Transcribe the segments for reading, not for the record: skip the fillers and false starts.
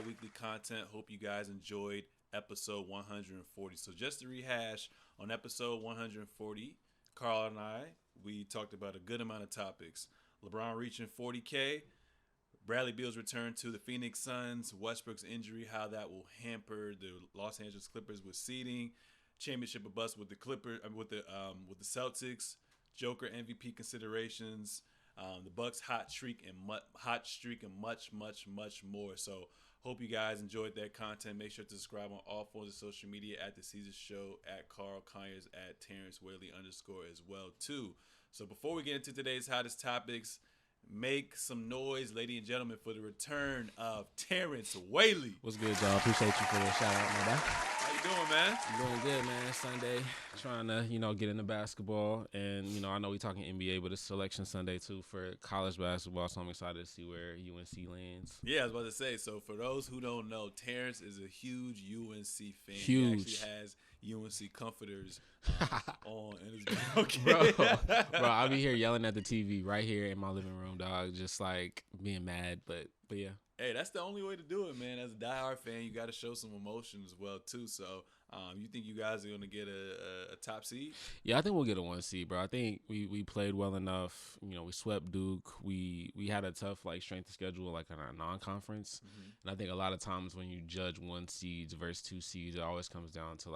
bi-weekly content. Hope you guys enjoyed episode 140. So just to rehash, on episode 140, Carl and we talked about a good amount of topics. LeBron reaching 40K, Bradley Beal's return to the Phoenix Suns, Westbrook's injury, how that will hamper the Los Angeles Clippers with seeding, championship or bust with the with the Celtics, Joker MVP considerations, the Bucks hot streak and much more. So hope you guys enjoyed that content. Make sure to subscribe on all forms of social media at TheSeezusShow, at Carl Conyers, at Terrence Whaley _ as well too. So before we get into today's hottest topics, make some noise, ladies and gentlemen, for the return of Terrence Whaley. What's good, y'all? Appreciate you for the shout out, my guy. How you doing, man? I'm doing good, man. Sunday, trying to, get into basketball. And, I know we talking NBA, but it's selection Sunday, too, for college basketball. So I'm excited to see where UNC lands. Yeah, I was about to say, so for those who don't know, Terrence is a huge UNC fan. Huge. He actually has UNC comforters on. And it's okay. Bro, I'll be here yelling at the TV right here in my living room, dog, just like being mad. But yeah. Hey, that's the only way to do it, man. As a diehard fan, you got to show some emotion as well, too. So, you think you guys are going to get a top seed? Yeah, I think we'll get a 1 seed, bro. I think we played well enough. We swept Duke. We had a tough, strength of schedule, in our non-conference. Mm-hmm. And I think a lot of times when you judge 1 seeds versus 2 seeds, it always comes down to,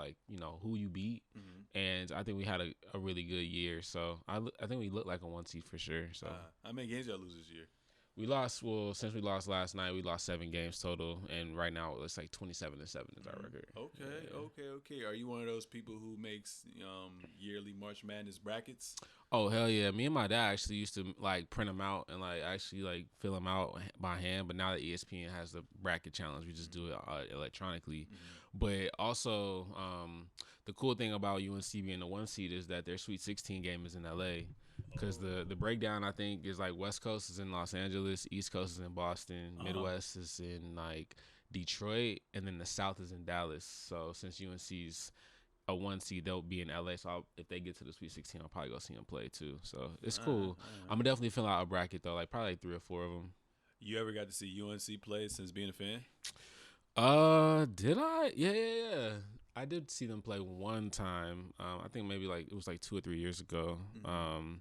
who you beat. Mm-hmm. And I think we had a really good year. So, I think we look like a 1 seed for sure. So, how many games y'all lose this year? We lost, since we lost last night, we lost 7 games total, and right now it's 27-7 is our record. Okay. Are you one of those people who makes yearly March Madness brackets? Oh, hell yeah. Me and my dad actually used to, print them out and, actually, fill them out by hand, but now that ESPN has the bracket challenge, we just do it electronically. Mm-hmm. But also, the cool thing about UNC being the 1 seed is that their Sweet 16 game is in L.A., because the breakdown, I think, is West Coast is in Los Angeles, East Coast is in Boston, Midwest is in Detroit, and then the South is in Dallas. So since UNC's a 1 seed, they'll be in LA. So if they get to the Sweet 16, I'll probably go see them play too. So it's cool. I'm definitely filling out a bracket though, probably 3 or 4 of them. You ever got to see UNC play since being a fan? Did I? Yeah. I did see them play one time. I think maybe it was 2 or 3 years ago. Mm-hmm.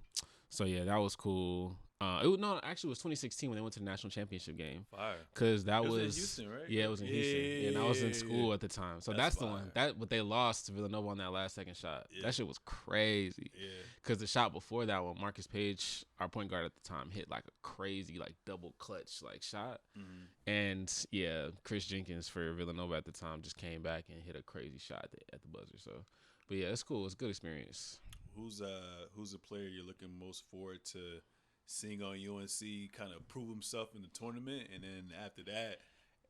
So yeah, that was cool. It was 2016 when they went to the national championship game. Fire. Because that was in Houston, right? Yeah, it was in Houston. Yeah, and I was in school at the time. So that's the fire. one. But they lost to Villanova on that last second shot. Yeah. That shit was crazy. Yeah. Because the shot before that one, Marcus Page, our point guard at the time, hit a crazy double clutch shot. Mm-hmm. And yeah, Chris Jenkins for Villanova at the time just came back and hit a crazy shot at the buzzer. So, but yeah, it's cool. It's a good experience. Who's a player you're looking most forward to seeing on UNC kind of prove himself in the tournament? And then after that,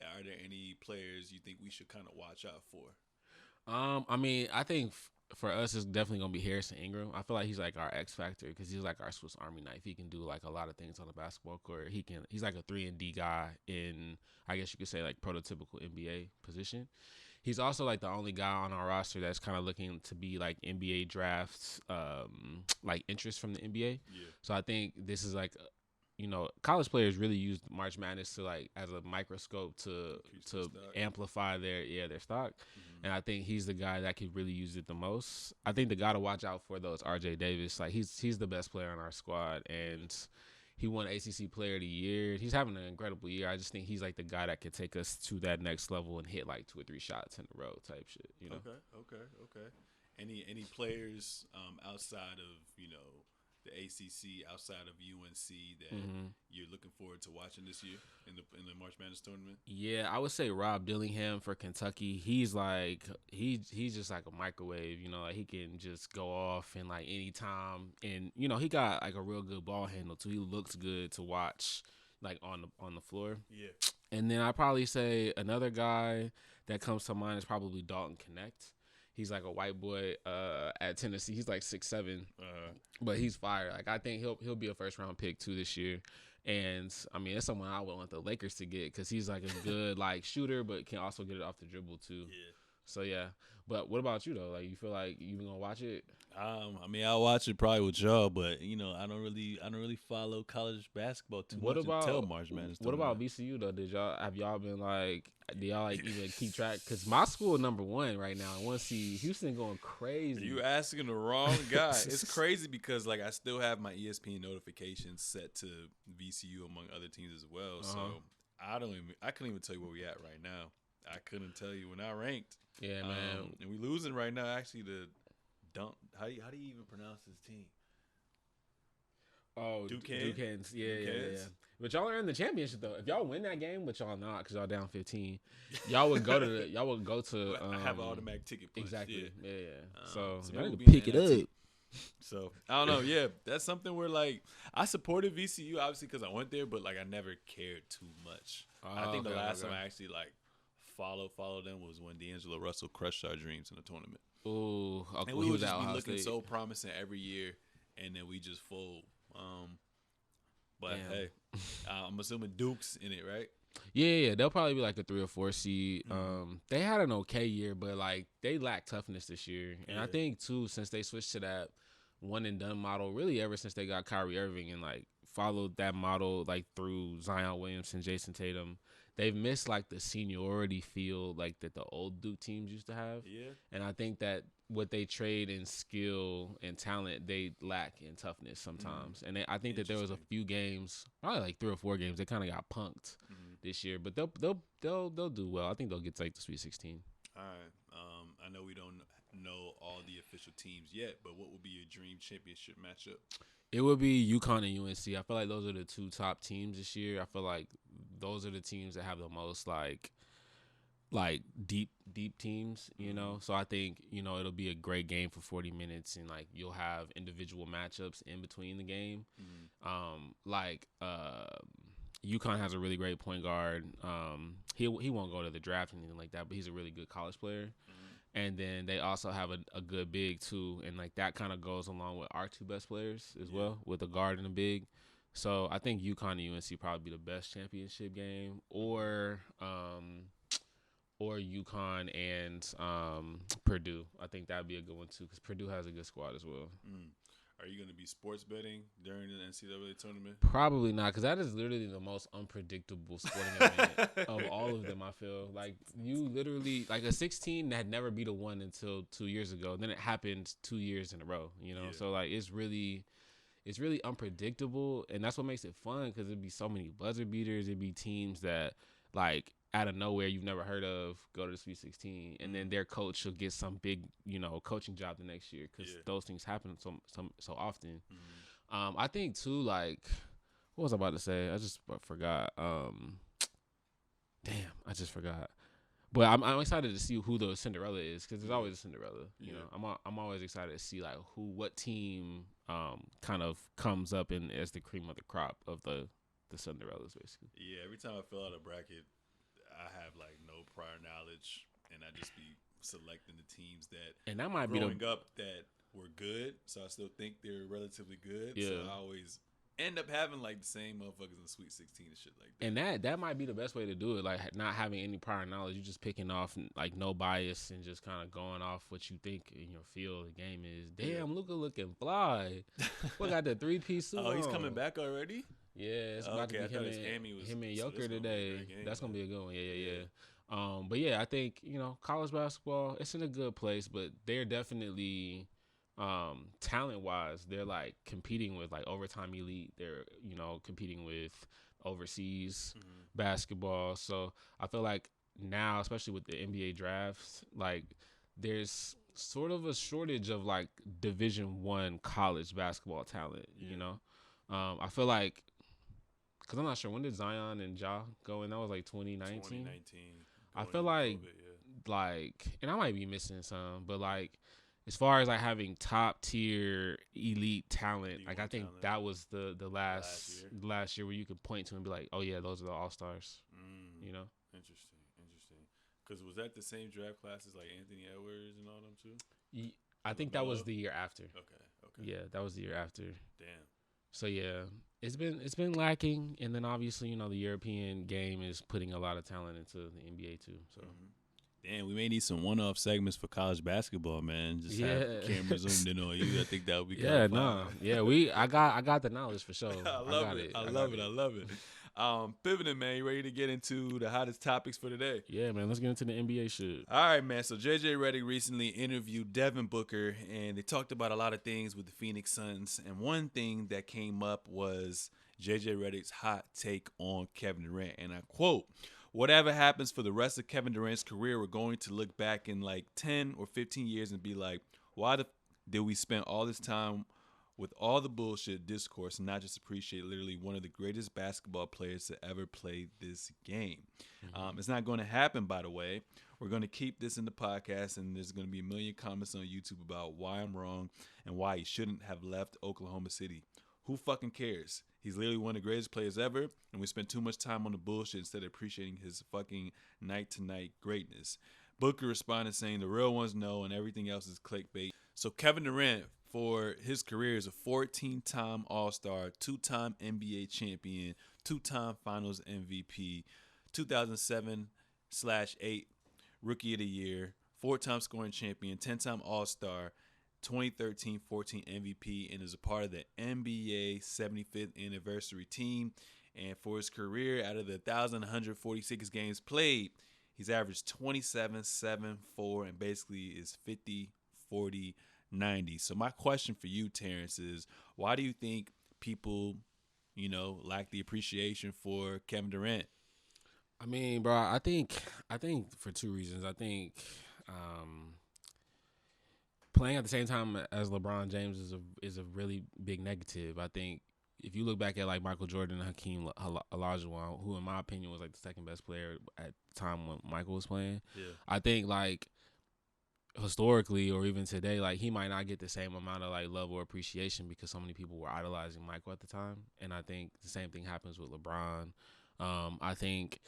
are there any players you think we should kind of watch out for? I think for us, it's definitely going to be Harrison Ingram. I feel like he's our X factor because he's our Swiss Army knife. He can do a lot of things on the basketball court. He's a 3-and-D guy in, I guess you could say, prototypical NBA position. He's also the only guy on our roster that's kind of looking to be NBA drafts, interest from the NBA. Yeah. So I think this is college players really use March Madness to as a microscope to amplify their stock. Mm-hmm. And I think he's the guy that could really use it the most. I think the guy to watch out for though is RJ Davis. He's the best player on our squad, and he won ACC Player of the Year. He's having an incredible year. I just think he's the guy that could take us to that next level and hit 2 or 3 shots in a row type shit. Okay. Any players outside of the ACC, outside of UNC that you're looking forward to watching this year in the March Madness tournament? Yeah, I would say Rob Dillingham for Kentucky. He's he's just a microwave. He can just go off in any time, and he got a real good ball handle too. He looks good to watch on the floor. Yeah. And then I probably say another guy that comes to mind is probably Dalton Connect. He's a white boy at Tennessee. He's 6'7", but he's fire. I think he'll be a first round pick too this year. And I mean, it's someone I would want the Lakers to get because he's a good shooter, but can also get it off the dribble too. Yeah. So yeah, but what about you though? Like, you feel like you gonna watch it? I mean, I'll watch it probably with y'all, but I don't really follow college basketball too What much until about March Madness what about tournament. VCU though? Have y'all been like? Do y'all like even keep track? Cause my school #1 right now. I want to see Houston going crazy. You asking the wrong guy. It's crazy because like I still have my ESPN notifications set to VCU among other teams as well. So I couldn't even tell you where we at right now. I couldn't tell you. We're not ranked. Yeah, man. And we losing right now. Actually, the Dunk. How do you even pronounce this team? Oh, Duquesne? Duquesne's. Yeah. Duquesne's? But y'all are in the championship though. If y'all win that game, which y'all not, because y'all down 15, y'all would go to. I have an automatic ticket. Push. Exactly. Yeah. So so y'all we'll need to be in pick the it up. NIT. So I don't know. Yeah, that's something where like I supported VCU obviously because I went there, but like I never cared too much. I think the last time I actually like followed them was when D'Angelo Russell crushed our dreams in the tournament. Ooh, okay. And we would just be looking so promising every year, and then we just fold. But Damn. hey, I'm assuming Duke's in it, right? Yeah, they'll probably be like a 3 or 4 seed. They had an okay year, but like they lack toughness this year, and I think too since they switched to that one and done model, really ever since they got Kyrie Irving and like followed that model like through Zion Williamson, Jason Tatum, they've missed like the seniority feel like that the old Duke teams used to have. Yeah, and I think that what they trade in skill and talent, they lack in toughness sometimes. And I think that there was a few games, probably like 3 or 4 games, they kind of got punked this year. But they'll do well. I think they'll get to like the Sweet 16. All right. I know we don't know all the official teams yet, but what would be your dream championship matchup? It would be UConn and UNC. I feel like those are the 2 top teams this year. I feel like those are the teams that have the most like deep teams, you know. So I think, it'll be a great game for 40 minutes, and like you'll have individual matchups in between the game. UConn has a really great point guard. He won't go to the draft or anything like that, but he's a really good college player. And then they also have a good big too, and like that kind of goes along with our 2 best players as well, with a guard and a big. So I think UConn and UNC probably be the best championship game, or UConn and Purdue. I think that'd be a good one too, because Purdue has a good squad as well. Are you going to be sports betting during the NCAA tournament? Probably not, because that is literally the most unpredictable sporting event of all of them. I feel like you literally, like a 16 had never beat a 1 until 2 years ago. And then it happened 2 years in a row, So like it's really unpredictable, and that's what makes it fun, because it'd be so many buzzer beaters. It'd be teams that like out of nowhere you've never heard of go to the Sweet 16, and then their coach will get some big coaching job the next year, because those things happen so often. I think too, like, what was I about to say? I just forgot. Damn, I just forgot. But I'm excited to see who the Cinderella is, because there's always a Cinderella. You know, I'm always excited to see like what team kind of comes up in as the cream of the crop of the Cinderellas, basically. Yeah, every time I fill out a bracket, I have like no prior knowledge, and I just be selecting the teams that might growing up that were good, so I still think they're relatively good. Yeah. So I always end up having like the same motherfuckers in the Sweet 16 and shit like that. And that might be the best way to do it, like not having any prior knowledge. You're just picking off like no bias and just kind of going off what you think in your feel the game is. Damn, Luka looking fly. We got the 3-piece suit. Oh, he's coming back already? Yeah, it's about to be him and Joker today. That's gonna be a good one. Yeah. But yeah, I think college basketball, it's in a good place, but they're definitely talent wise, they're like competing with like overtime elite. They're competing with overseas basketball. So I feel like now, especially with the NBA drafts, like there's sort of a shortage of like Division I college basketball talent. I feel like, because I'm not sure, when did Zion and Ja go in? That was like 2019. 2019. I feel like COVID, and I might be missing some, but like as far as like having top tier elite talent, like I think that was the last year where you could point to and be like, oh yeah, those are the all-stars. Interesting. Because was that the same draft classes like Anthony Edwards and all them too? I think that was the year after. Okay. Yeah, that was the year after. Damn. So yeah, it's been lacking, and then obviously the European game is putting a lot of talent into the NBA too. So Damn, we may need some one-off segments for college basketball, man. Just have cameras zoomed in on you. I think that would be kind of fun. I got the knowledge for sure. I love it. I love it. Pivoting, man. You ready to get into the hottest topics for today? Yeah, man. Let's get into the NBA shit. All right, man. So JJ Redick recently interviewed Devin Booker, and they talked about a lot of things with the Phoenix Suns. And one thing that came up was JJ Redick's hot take on Kevin Durant. And I quote, "Whatever happens for the rest of Kevin Durant's career, we're going to look back in like 10 or 15 years and be like, why did we spend all this time with all the bullshit discourse and not just appreciate literally one of the greatest basketball players to ever play this game?" It's not going to happen, by the way. We're going to keep this in the podcast, and there's going to be a million comments on YouTube about why I'm wrong and why he shouldn't have left Oklahoma City. Who fucking cares? He's literally one of the greatest players ever, and we spend too much time on the bullshit instead of appreciating his fucking night-to-night greatness. Booker responded saying the real ones know and everything else is clickbait. So Kevin Durant, for his career, is a 14-time All-Star, 2-time NBA champion, 2-time Finals MVP, 2007/8 Rookie of the Year, 4-time scoring champion, 10-time All-Star, 2013-14 MVP, and is a part of the NBA 75th anniversary team. And for his career, out of the 1,146 games played, he's averaged 27, 7, 4, and basically is 50, 40, 90. So my question for you, Terrence, is why do you think people, lack the appreciation for Kevin Durant? I mean, bro, I think for two reasons. I think playing at the same time as LeBron James is a really big negative. I think if you look back at like Michael Jordan and Hakeem Olajuwon, who in my opinion was like the second best player at the time when Michael was playing, I think like historically or even today, like he might not get the same amount of like love or appreciation because so many people were idolizing Michael at the time. And I think the same thing happens with LeBron. I think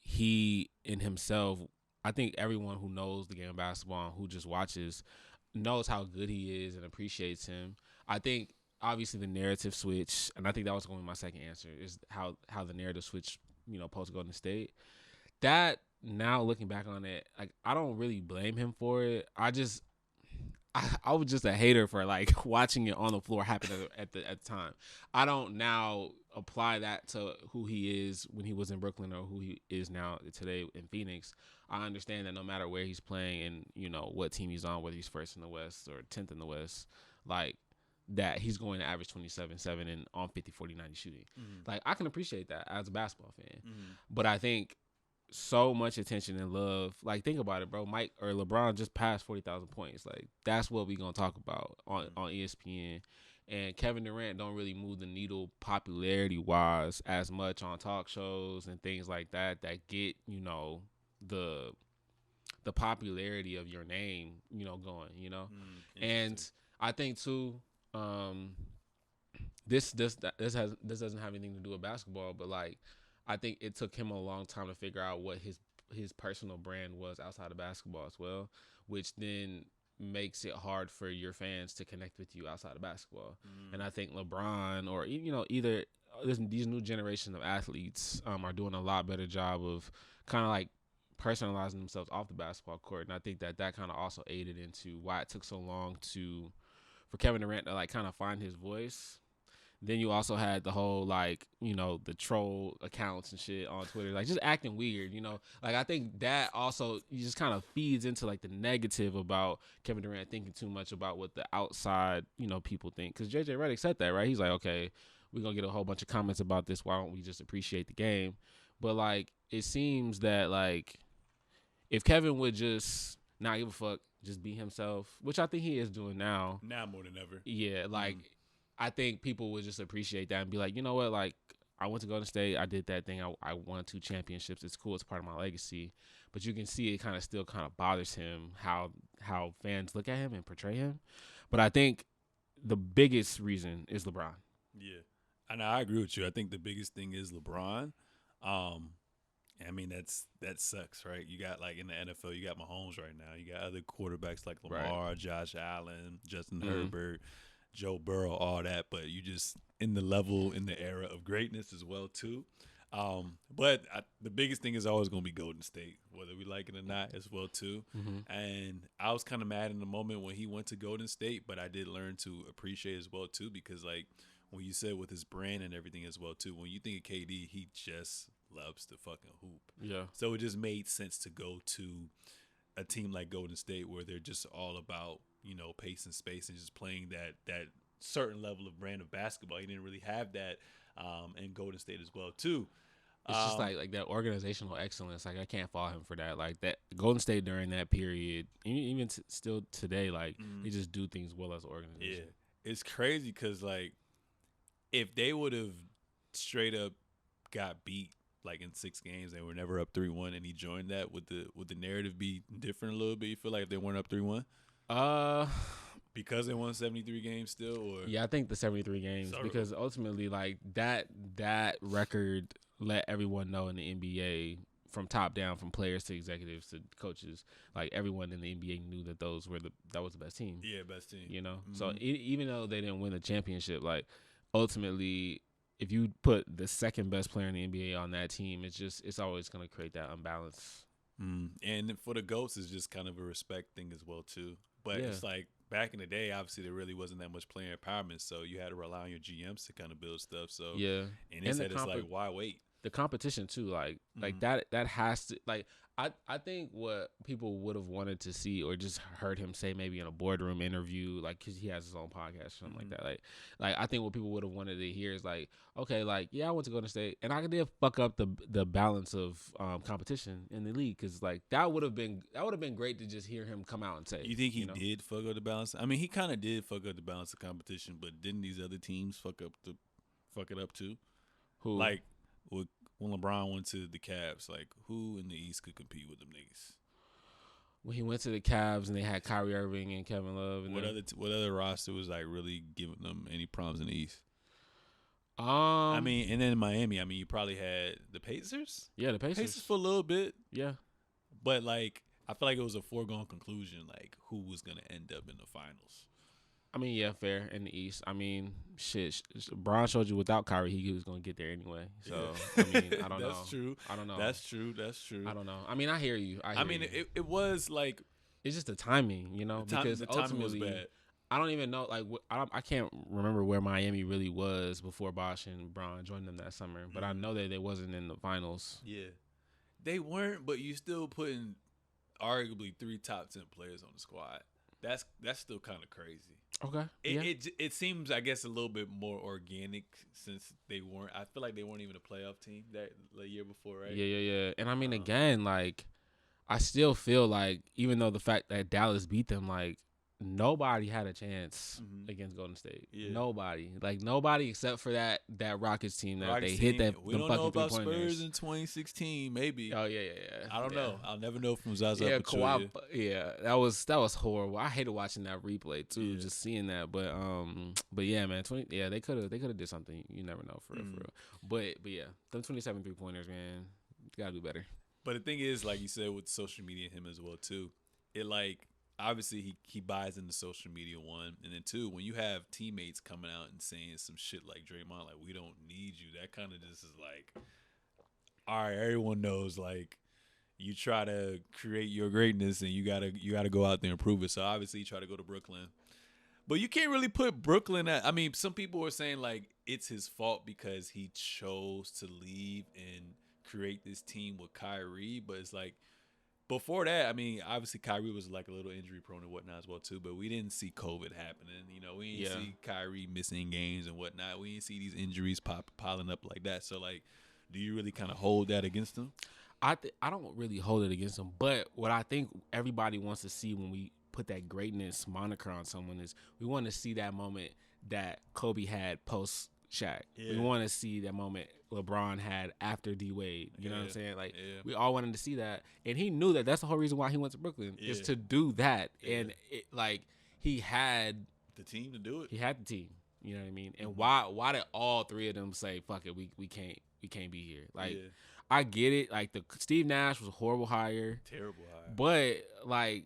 he in himself, I think everyone who knows the game of basketball and who just watches knows how good he is and appreciates him. I think obviously the narrative switch, and I think that was going to be my second answer, is how the narrative switch, post Golden State. That now looking back on it, like I don't really blame him for it. I was just a hater for like watching it on the floor happen at the time. I don't now apply that to who he is when he was in Brooklyn or who he is now today in Phoenix. I understand that no matter where he's playing and what team he's on, whether he's first in the West or 10th in the West, like that he's going to average 27-7 and on 50, 40, 90 shooting. Like I can appreciate that as a basketball fan, but I think so much attention and love. Like think about it, bro. Mike or LeBron just passed 40,000 points. Like that's what we gonna talk about on ESPN. And Kevin Durant don't really move the needle popularity wise as much on talk shows and things like that get the popularity of your name going. And I think too, this doesn't have anything to do with basketball, but like I think it took him a long time to figure out what his personal brand was outside of basketball as well, which then makes it hard for your fans to connect with you outside of basketball. And I think LeBron or either these new generation of athletes are doing a lot better job of kind of like personalizing themselves off the basketball court. And I think that kind of also aided into why it took so long for Kevin Durant to like kind of find his voice. Then you also had the whole like, the troll accounts and shit on Twitter, like just acting weird, like I think that also just kind of feeds into like the negative about Kevin Durant thinking too much about what the outside, people think. Cause JJ Redick said that, right? He's like, okay, we're going to get a whole bunch of comments about this. Why don't we just appreciate the game? But like, it seems that like if Kevin would just not give a fuck, just be himself, which I think he is doing now. Now more than ever. Yeah. Like, I think people would just appreciate that and be like, you know what, like I went to Golden State, I did that thing, I won 2 championships. It's cool, it's part of my legacy. But you can see it kind of bothers him how fans look at him and portray him. But I think the biggest reason is LeBron. Yeah, and I agree with you. I think the biggest thing is LeBron. I mean that sucks, right? You got like in the NFL, you got Mahomes right now. You got other quarterbacks like Lamar, right, Josh Allen, Justin Herbert, Joe Burrow, all that, but you just in the era of greatness as well too. But the biggest thing is always going to be Golden State, whether we like it or not, as well too. Mm-hmm. And I was kind of mad in the moment when he went to Golden State, but I did learn to appreciate it as well too, because like when you said with his brand and everything as well too, when you think of KD, he just loves to fucking hoop. Yeah. So it just made sense to go to a team like Golden State where they're just all about, pace and space and just playing that certain level of brand of basketball. He didn't really have that in Golden State as well too. It's just like that organizational excellence. Like I can't fault him for that. Like that Golden State during that period, even still today, like they just do things well as an organization. Yeah, it's crazy because like if they would have straight up got beat like in 6 games, they were never up 3-1, and he joined that, would the narrative be different a little bit? You feel like if they weren't up 3-1? Because they won 73 games still, or yeah, I think the 73 games because ultimately like that record let everyone know in the NBA from top down, from players to executives to coaches, like everyone in the NBA knew that that was the best team. Yeah, best team. Mm-hmm. So even though they didn't win the championship, like ultimately, if you put the second best player in the NBA on that team, it's always going to create that unbalance. And for the GOATs, it's just kind of a respect thing as well too. But it's like back in the day, obviously there really wasn't that much player empowerment, so you had to rely on your GMs to kind of build stuff. So yeah, and they said it's like, why wait? The competition too, like that has to, like I think what people would have wanted to see or just heard him say maybe in a boardroom interview, like because he has his own podcast or something like that, like I think what people would have wanted to hear is like, okay, like yeah, I went to Golden State and I did fuck up the balance of competition in the league, because like that would have been great to just hear him come out and say. You think he did fuck up the balance? I mean, he kind of did fuck up the balance of competition, but didn't these other teams fuck it up too? Who? Like when LeBron went to the Cavs, like who in the East could compete with them niggas? When he went to the Cavs and they had Kyrie Irving and Kevin Love, and what other roster was like really giving them any problems in the East? I mean, and then in Miami, I mean, you probably had the Pacers. Yeah, the Pacers for a little bit. Yeah, but like I feel like it was a foregone conclusion, like who was gonna end up in the finals. I mean, yeah, fair in the East. I mean, shit. Bron showed you without Kyrie, he was gonna get there anyway. So I mean, I don't know. That's true. I don't know. That's true. I don't know. I mean, I hear you. I mean, it was like it's just the timing, because the timing ultimately, was bad. I don't even know. Like, I can't remember where Miami really was before Bosh and Bron joined them that summer. But I know that they wasn't in the finals. Yeah, they weren't. But you still putting arguably 3 top 10 players on the squad. That's still kind of crazy. Okay. It seems, I guess, a little bit more organic since they weren't. I feel like they weren't even a playoff team that the year before, right? Yeah. And I mean, again, like, I still feel like even though the fact that Dallas beat them, like, nobody had a chance against Golden State. Yeah. Nobody except for that Rockets team that they hit that. We don't know about Spurs in 2016, maybe. Oh yeah. I don't know. I'll never know from Zaza. Yeah, Kawhi. Yeah, that was horrible. I hated watching that replay too, just seeing that. But yeah, man, they could have did something. You never know for real. But yeah, them 27 3-pointers, man, you gotta do better. But the thing is, like you said, with social media and him as well too, it like. Obviously, he buys into social media, 1. And then 2, when you have teammates coming out and saying some shit like Draymond, like, we don't need you, that kind of just is like, all right, everyone knows, like, you try to create your greatness and you gotta go out there and prove it. So, obviously, you try to go to Brooklyn. But you can't really put Brooklyn at, I mean, some people are saying, like, it's his fault because he chose to leave and create this team with Kyrie. But it's like, before that, I mean, obviously Kyrie was like a little injury prone and whatnot as well too, but we didn't see COVID happening. We didn't see Kyrie missing games and whatnot. We didn't see these injuries piling up like that. So, like, do you really kind of hold that against him? I don't really hold it against him, but what I think everybody wants to see when we put that greatness moniker on someone is we want to see that moment that Kobe had post Shaq. Yeah. We want to see that moment LeBron had after D Wade. You know what I'm saying? Like, we all wanted to see that, and he knew that. That's the whole reason why he went to Brooklyn is to do that. And he had the team to do it. He had the team. You know what I mean? And why did all 3 of them say, "Fuck it, we can't be here"? Like, I get it. Like, the Steve Nash was a horrible hire, terrible hire, but like,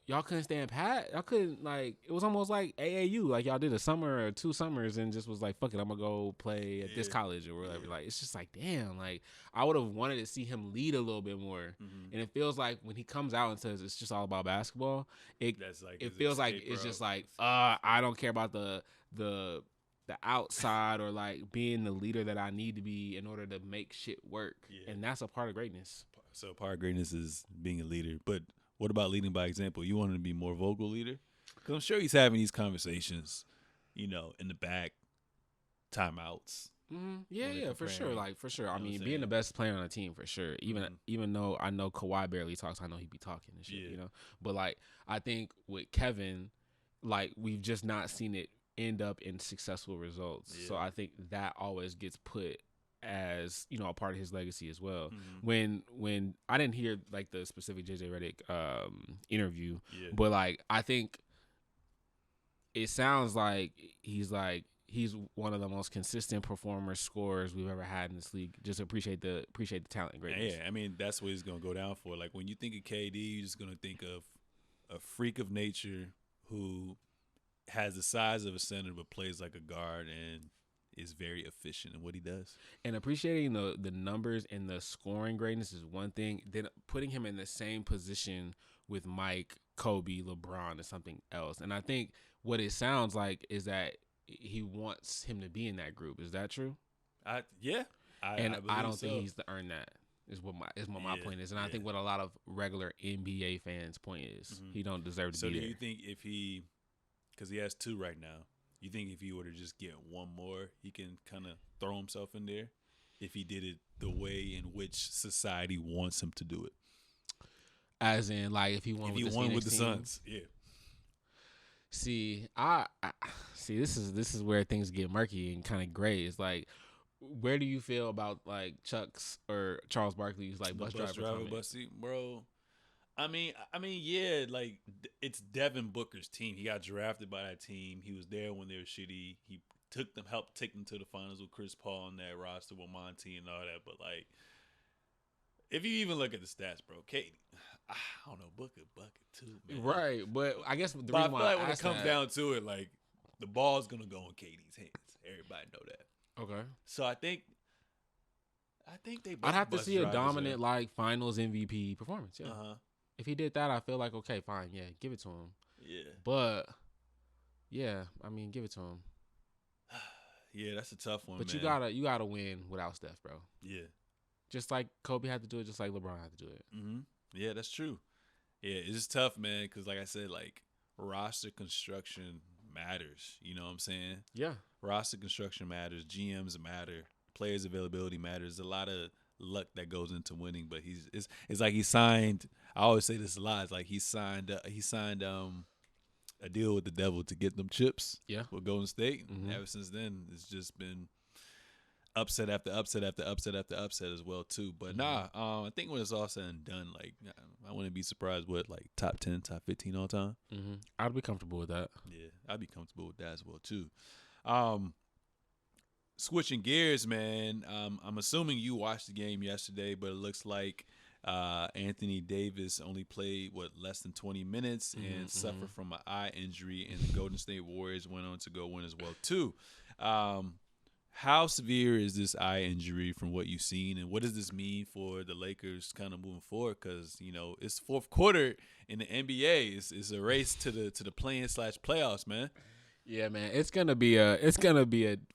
y'all couldn't stand pat. Y'all couldn't, like, it was almost like AAU. Like, y'all did a summer or 2 summers and just was like, fuck it, I'm going to go play at this college or whatever. Yeah. Like, it's just like, damn. Like, I would have wanted to see him lead a little bit more. Mm-hmm. And it feels like when he comes out and says it's just all about basketball, it feels like it's just like, I don't care about the outside or, like, being the leader that I need to be in order to make shit work. Yeah. And that's a part of greatness. So part of greatness is being a leader. But what about leading by example? You want him to be more vocal leader? Because I'm sure he's having these conversations, in the back, timeouts. Mm-hmm. Yeah, for sure. Like, for sure. I mean, being the best player on the team, for sure. Even though I know Kawhi barely talks, I know he be talking and shit, But, like, I think with Kevin, like, we've just not seen it end up in successful results. Yeah. So I think that always gets put as a part of his legacy as well. Mm-hmm. When I didn't hear like the specific JJ Redick interview, but like I think it sounds like he's one of the most consistent performers, scorers we've ever had in this league. Just appreciate the talent and greatness. Yeah, I mean that's what he's gonna go down for. Like when you think of KD, you're just gonna think of a freak of nature who has the size of a center but plays like a guard and is very efficient in what he does. And appreciating the numbers and the scoring greatness is one thing. Then putting him in the same position with Mike, Kobe, LeBron is something else. And I think what it sounds like is that he wants him to be in that group. Is that true? I don't think he's earned that. Is what my point is. And I think what a lot of regular NBA fans' point is, he don't deserve to be there. So do you think if he, because he has 2 right now, you think if he were to just get 1 more, he can kind of throw himself in there if he did it the way in which society wants him to do it? As in, like, if he won with the Suns, yeah. See, this is where things get murky and kind of gray. It's like, where do you feel about like Chuck's or Charles Barkley's like bus driver, bro? I mean, yeah, like it's Devin Booker's team. He got drafted by that team. He was there when they were shitty. He helped take them to the finals with Chris Paul on that roster with Monty and all that. But like, if you even look at the stats, bro, Katie, I don't know, Booker bucket too, man. Right, but I guess the reason I feel why like when it comes down to it, like the ball's gonna go in Katie's hands. Everybody know that. Okay. So I think they. I'd have to see a dominant like Finals MVP performance. Yeah. If he did that, I feel like okay, fine, yeah, give it to him. Yeah. But yeah, I mean, give it to him. Yeah, that's a tough one. But man. you gotta win without Steph, bro. Yeah. Just like Kobe had to do it, just like LeBron had to do it. Mm-hmm. Yeah, that's true. Yeah, it's just tough, man, because like I said, like roster construction matters. You know what I'm saying? Yeah. Roster construction matters. GMs matter. Players' availability matters. A lot of luck that goes into winning, but it's like he signed. I always say this a lot. It's like he signed a deal with the devil to get them chips. Yeah. With Golden State. Mm-hmm. Ever since then, it's just been upset after upset after upset after upset as well too. But I think when it's all said and done, like I wouldn't be surprised with like top 10, top 15 all time. Mm-hmm. I'd be comfortable with that. Yeah, I'd be comfortable with that as well too. Switching gears, man. I'm assuming you watched the game yesterday, but it looks like Anthony Davis only played less than 20 minutes and suffered from an eye injury, and the Golden State Warriors went on to go win as well too. How severe is this eye injury from what you've seen, and what does this mean for the Lakers kind of moving forward? Because it's fourth quarter in the NBA. It's a race to the play-in/playoffs, man. Yeah, man. It's gonna be a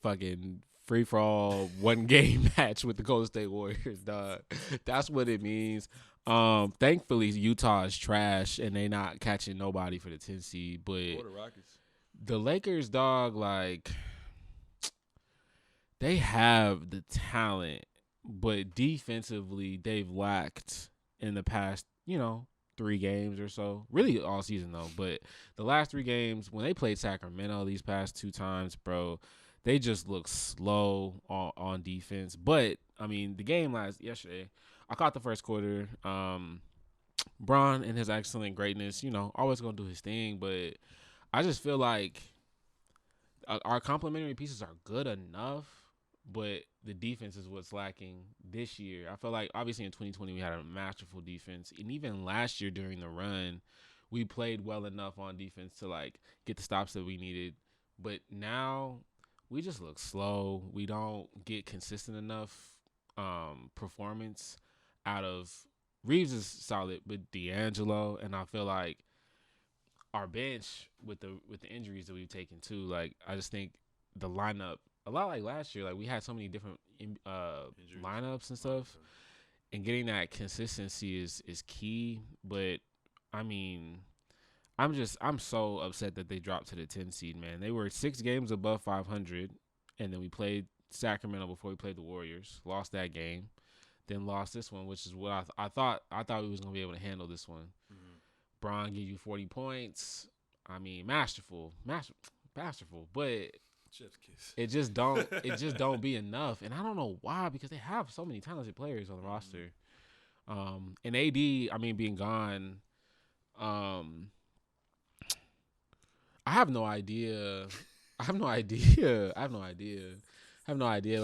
fucking free for all 1 game match with the Golden State Warriors, dog. That's what it means. Thankfully Utah is trash and they not catching nobody for the 10 seed, but the Rockets. The Lakers, dog, like they have the talent, but defensively they've lacked in the past, 3 games or so. Really all season though, but the last 3 games when they played Sacramento these past 2 times, bro, they just look slow on defense. But I mean, the game yesterday, I caught the first quarter. Bron and his excellent greatness, always gonna do his thing, but I just feel like our complementary pieces are good enough, but the defense is what's lacking this year. I feel like obviously in 2020 we had a masterful defense, and even last year during the run, we played well enough on defense to like get the stops that we needed. But now we just look slow. We don't get consistent enough performance out of Reeves is solid, but D'Angelo, and I feel like our bench with the injuries that we've taken too. Like I just think the lineup a lot like last year. Like we had so many different lineups and stuff, and getting that consistency is key. But I mean, I'm so upset that they dropped to the 10 seed. Man, they were 6 games above 500, and then we played Sacramento before we played the Warriors. Lost that game, then lost this one, which is what I thought we was gonna be able to handle this one. Mm-hmm. Bron give you 40 points. I mean, masterful, but chef's kiss. It just don't be enough, and I don't know why, because they have so many talented players on the roster. And AD, I mean, being gone, I have no idea. I have no idea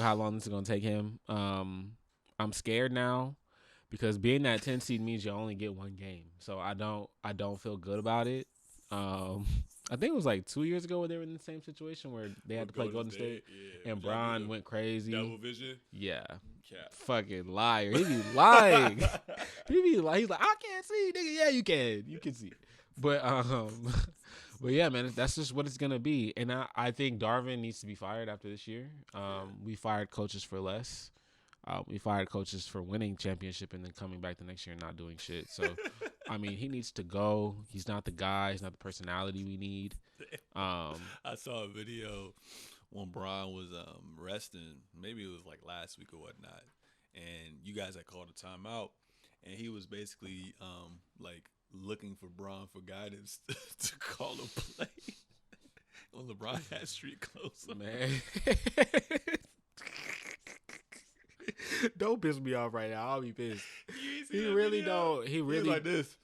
how long this is gonna take him. I'm scared now because being that 10 seed means you only get one game, so I don't feel good about it. I think it was like 2 years ago where they were in the same situation where they had to play Golden State, and Bron went crazy. Double vision. Yeah. Cap. Fucking liar. He be lying. He's like, I can't see, nigga. Yeah, you can see. But yeah, man, that's just what it's gonna be. And I think Darvin needs to be fired after this year. We fired coaches for less. We fired coaches for winning championship and then coming back the next year and not doing shit. So, I mean, he needs to go. He's not the guy. He's not the personality we need. I saw a video when Bron was resting. Maybe it was like last week or whatnot. And you guys had called a timeout. And he was basically like looking for Bron for guidance to call a play when LeBron had street clothes on. Man. Don't piss me off right now. I'll be pissed. He really don't. He really like this.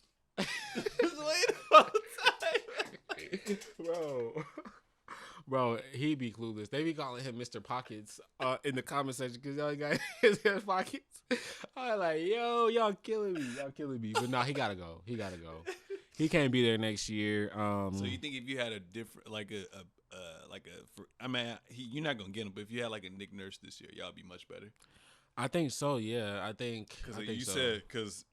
Bro, he be clueless. They be calling him Mr. Pockets in the comment section because y'all got his pockets. I'm like, yo, y'all killing me. But no, he gotta go. He can't be there next year. So you think if you had a different, you're not gonna get him, but if you had like a Nick Nurse this year, y'all be much better. I think so. Yeah, I think said because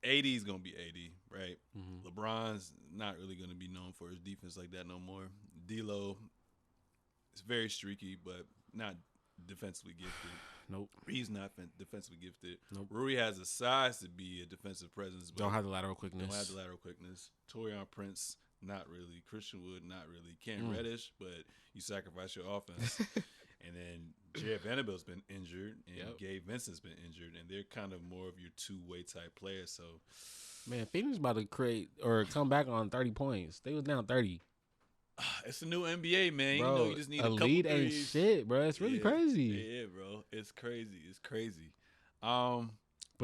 AD is gonna be AD, right? Mm-hmm. LeBron's not really gonna be known for his defense like that no more. D'Lo is very streaky, but not defensively gifted. Nope. He's not defensively gifted. Nope. Rui has the size to be a defensive presence, but don't have the lateral quickness. Taurean Prince, not really. Christian Wood, not really. Cam Reddish, but you sacrifice your offense. And then Jared Vanderbilt's been injured, and Gabe Vincent's been injured, and they're kind of more of your two-way type players. So, man, Phoenix about to create or come back on 30 points. They was down 30. It's a new NBA, man. Bro, you know, you just need a couple lead ain't threes. shit, bro. It's really crazy. Yeah, bro. It's crazy. But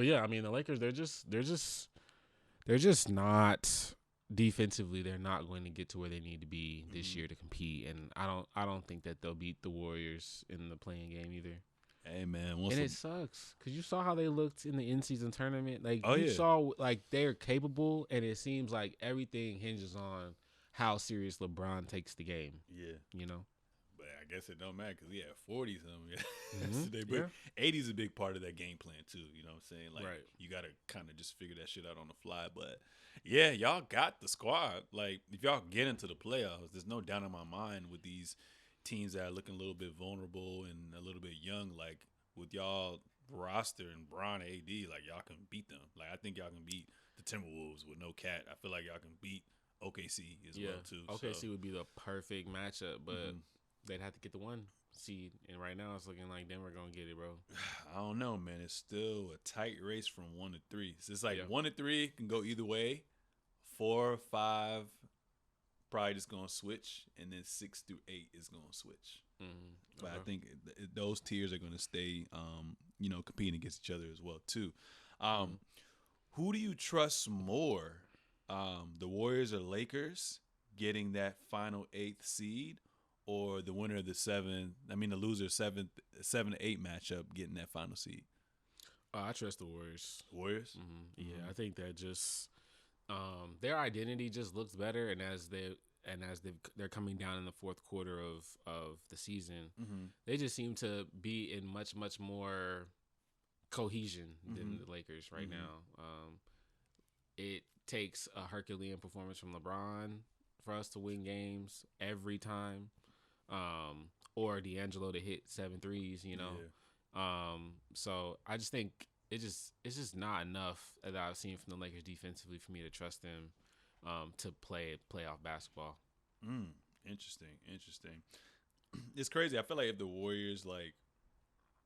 yeah, I mean, the Lakers, they're just not defensively. They're not going to get to where they need to be this year to compete, and I don't think that they'll beat the Warriors in the playing game either. Hey, man, it sucks because you saw how they looked in the in-season tournament. Like you saw, like they're capable, and it seems like everything hinges on how serious LeBron takes the game. Yeah. You know? But I guess it don't matter because he had 40 something yesterday. Mm-hmm. But 80 is a big part of that game plan, too. You know what I'm saying? Like, right. You got to kind of just figure that shit out on the fly. But, yeah, y'all got the squad. Like, if y'all get into the playoffs, there's no doubt in my mind with these teams that are looking a little bit vulnerable and a little bit young. Like, with y'all roster and Bron AD, like, y'all can beat them. Like, I think y'all can beat the Timberwolves with no Cat. I feel like y'all can beat OKC as well too. OKC would be the perfect matchup, but they'd have to get the 1 seed, and right now it's looking like Denver gonna get it, bro. I don't know, man. It's still a tight race from 1 to 3. So it's like 1 to 3 can go either way. 4, 5, probably just gonna switch, and then 6 through 8 is gonna switch. But I think those tiers are gonna stay, competing against each other as well too. Who do you trust more? The Warriors or Lakers getting that final 8th seed, or the winner of the loser 7 to 8 matchup getting that final seed? I trust the Warriors. Warriors? Mm-hmm. Yeah, I think that just Their identity just looks better, and they're coming down in the fourth quarter of the season, they just seem to be in much more cohesion than the Lakers right now. It takes a Herculean performance from LeBron for us to win games every time, or D'Angelo to hit 7 threes, you know. Yeah. So I just think it's just not enough that I've seen from the Lakers defensively for me to trust them to play playoff basketball. Interesting. It's crazy. I feel like if the Warriors, like,